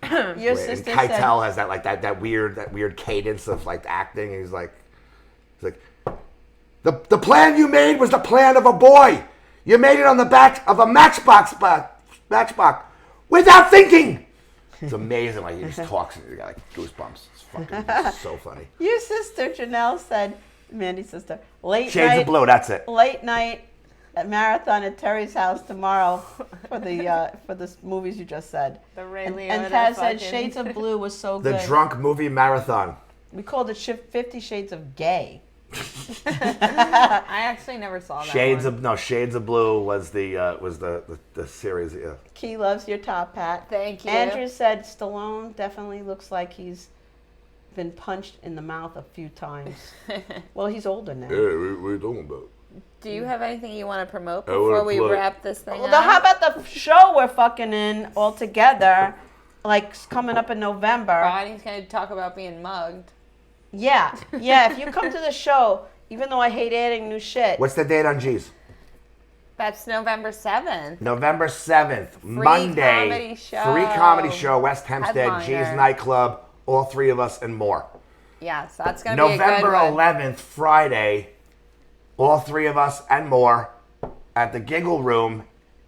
C: Your
D: Great. And
C: sister
D: Keitel
C: said,
D: has that weird cadence of like acting. He's like the plan you made was the plan of a boy. You made it on the back of a matchbox without thinking. It's amazing. Like he just talks and you got like goosebumps. It's so funny.
C: your sister Janelle said, Mandy's sister, late
D: Shades
C: night,
D: of Blue. That's it.
C: late night at marathon at Terry's house tomorrow for the movies you just said.
B: The Ray
C: And
B: Liotta
C: Taz said
B: fucking-
C: Shades of Blue was so
D: The
C: good.
D: drunk movie marathon.
C: We called it 50 Shades of Gay.
B: I actually never saw that
D: Shades
B: one.
D: Shades of Blue was the series. Yeah.
C: Key loves your top hat.
B: Thank you.
C: Andrew said Stallone definitely looks like he's been punched in the mouth a few times. Well, he's older now.
D: What are you talking about?
B: Do you have anything you want to promote
D: I wanna
B: before we
D: plug-
B: wrap this thing
C: Well,
B: up?
C: how about the show we're fucking in all together, like coming up in November?
B: Bonnie's going to talk about being mugged.
C: Yeah. If you come to the show, even though I hate adding new shit,
D: What's the date on G's?
B: That's November 7th.
D: November 7th, Monday.
B: comedy show.
D: Free comedy show, West Hempstead,
B: Headliner.
D: G's Nightclub, all three of us and more.
B: Yes, that's going to be a good
D: November
B: one.
D: 11th, Friday, all three of us and more at the Giggle Room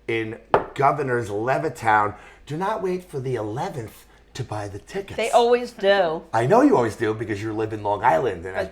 D: in Governor's Levittown. Do not wait for the 11th to buy the tickets.
C: they always do.
D: I know you always do because you live in Long Island, and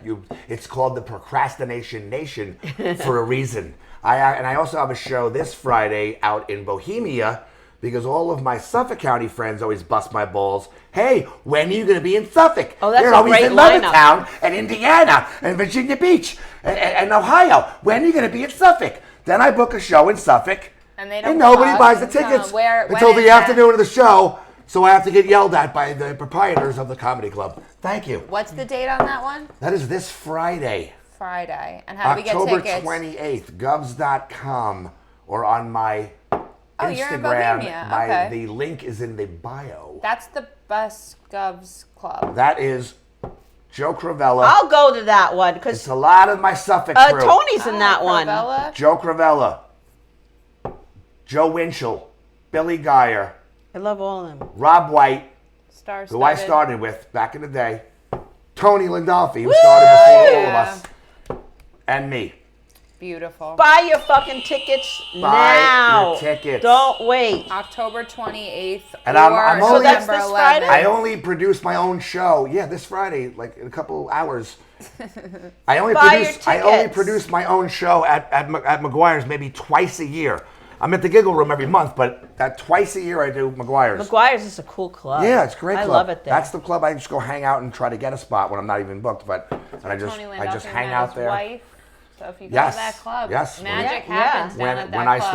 D: it's called the Procrastination Nation for a reason. I also have a show this Friday out in Bohemia because all of my Suffolk County friends always bust my balls. Hey, when are you going to be in Suffolk?
C: Oh, that's
D: They're
C: a
D: always
C: great
D: in
C: lineup.
D: Levittown and Indiana and Virginia Beach and Ohio. When are you going to be in Suffolk? Then I book a show in Suffolk,
B: And they don't
D: nobody
B: come.
D: buys the
B: So
D: tickets
B: when
D: until
B: is
D: the
B: that?
D: afternoon of the show. So I have to get yelled at by the proprietors of the comedy club. Thank you.
B: What's the date on that one?
D: That is this Friday,
B: Friday. And how do we get
D: October
B: tickets?
D: 28th, govs.com, or on my
B: Oh, you're in
D: Instagram.
B: Bohemia. Okay.
D: The link is in the bio.
B: That's the Best Govs Club.
D: That is Joe Cravella.
C: I'll go to that one
D: It's
C: because
D: a lot of my Suffolk crew.
C: Tony's in that one.
B: Cravella?
D: Joe Cravella, Joe Winchell, Billy Geyer,
C: I love all of them.
D: Rob White,
B: Star-studded.
D: who I started with back in the day, Tony Landolfi, who started before all of us, and me.
B: Beautiful.
C: Buy your fucking tickets
D: Buy
C: now.
D: your tickets.
C: Don't wait.
B: October 28th
D: And I'm
B: or
D: only- So
C: that's
B: November
C: this Friday?
B: 11th.
D: I only produce my own show. Yeah, this Friday, like in a couple hours. I only
C: Buy your tickets.
D: produce my own show at McGuire's maybe twice a year. I'm at the Giggle Room every month, but that twice a year I do McGuire's.
C: McGuire's is a cool club.
D: Yeah, it's a great
C: I
D: club.
C: love it there.
D: That's the club I just go hang out and try to get a spot when I'm not even booked. But and I just
B: Landolfi
D: hang
B: met
D: out
B: his
D: there.
B: Wife. So if you go
D: Yes,
B: to that club,
D: yes.
B: magic
C: Yeah,
B: happens down at that
D: When I
B: club.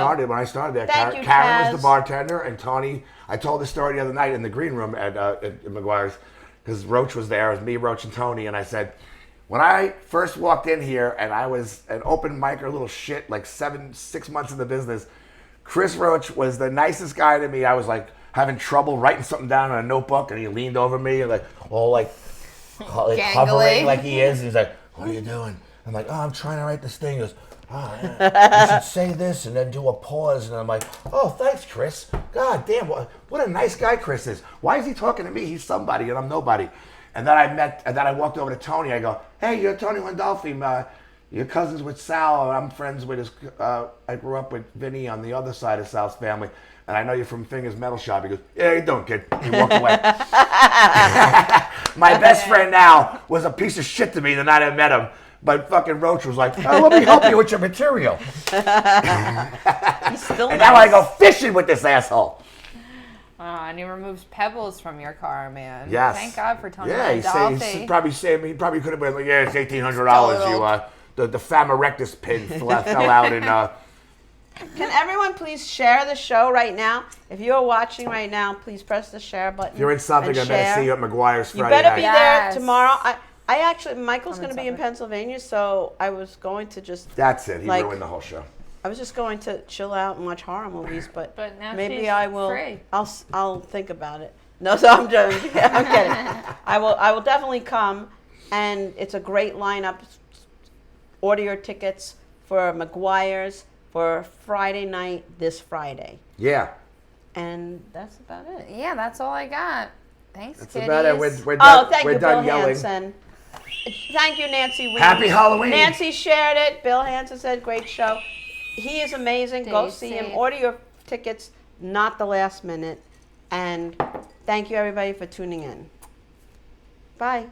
D: started there,
C: Thank you,
D: Karen was
C: Kaz.
D: the bartender, and Tony. I told the story the other night in the green room at McGuire's because Roach was there. It was me, Roach, and Tony, and I said, when I first walked in here and I was an open micer, little shit, like 6 months in the business, Chris Roach was the nicest guy to me. I was like having trouble writing something down on a notebook, and he leaned over me and like all like hovering
B: Gangly.
D: like he is. And he's like, "What are you doing?" I'm like, "Oh, I'm trying to write this thing." He goes, "Oh, yeah. You should say this and then do a pause." And I'm like, "Oh, thanks, Chris. God damn, what a nice guy Chris is. Why is he talking to me? He's somebody and I'm nobody." And then I walked over to Tony. I go, "Hey, you're Tony Landolfi. You're cousins with Sal. I'm friends with his. I grew up with Vinny on the other side of Sal's family, and I know you're from Fingers Metal Shop." He goes, "Yeah, you don't, kid." He walked away. My best friend now was a piece of shit to me the night I met him. But fucking Roach was like, oh, let me help you with your material.
C: He's still
D: And
C: nice.
D: now I go fishing with this asshole.
B: And he removes pebbles from your car, man.
D: Yes.
B: Thank God for Tony
D: Yeah, he probably could have been like, yeah, it's $1,800. The fam erectus pin fell out in.
C: Can everyone please share the show right now? If you're watching right now, please press the share button.
D: If you're in Suffolk, I better see you at McGuire's
C: You
D: Friday
C: better be
D: night.
C: there
B: Yes.
C: tomorrow. I actually, Michael's
B: I'm in
C: going to be in
B: Suffolk.
C: Pennsylvania, so I was going to just,
D: That's it. He
C: Like-
D: ruined the whole show.
C: I was just going to chill out and watch horror movies, but
B: now
C: maybe
B: she's
C: I will.
B: free.
C: I'll think about it. No, so I'm joking. I'm kidding. I will definitely come, and it's a great lineup. Order your tickets for McGuire's for Friday night this Friday,
D: Yeah.
C: and that's about it.
B: Yeah, that's all I got. Thanks,
D: That's
B: kiddies.
D: about it. We're
C: Oh,
D: done,
C: thank
D: we're
C: you, Bill
D: done yelling.
C: Hansen. Thank you, Nancy Weems.
D: Happy Halloween.
C: Nancy shared it. Bill Hansen said, great show. He is amazing. Go
B: Stay
C: see him.
B: safe.
C: Order your tickets, not the last minute. And thank you, everybody, for tuning in. Bye.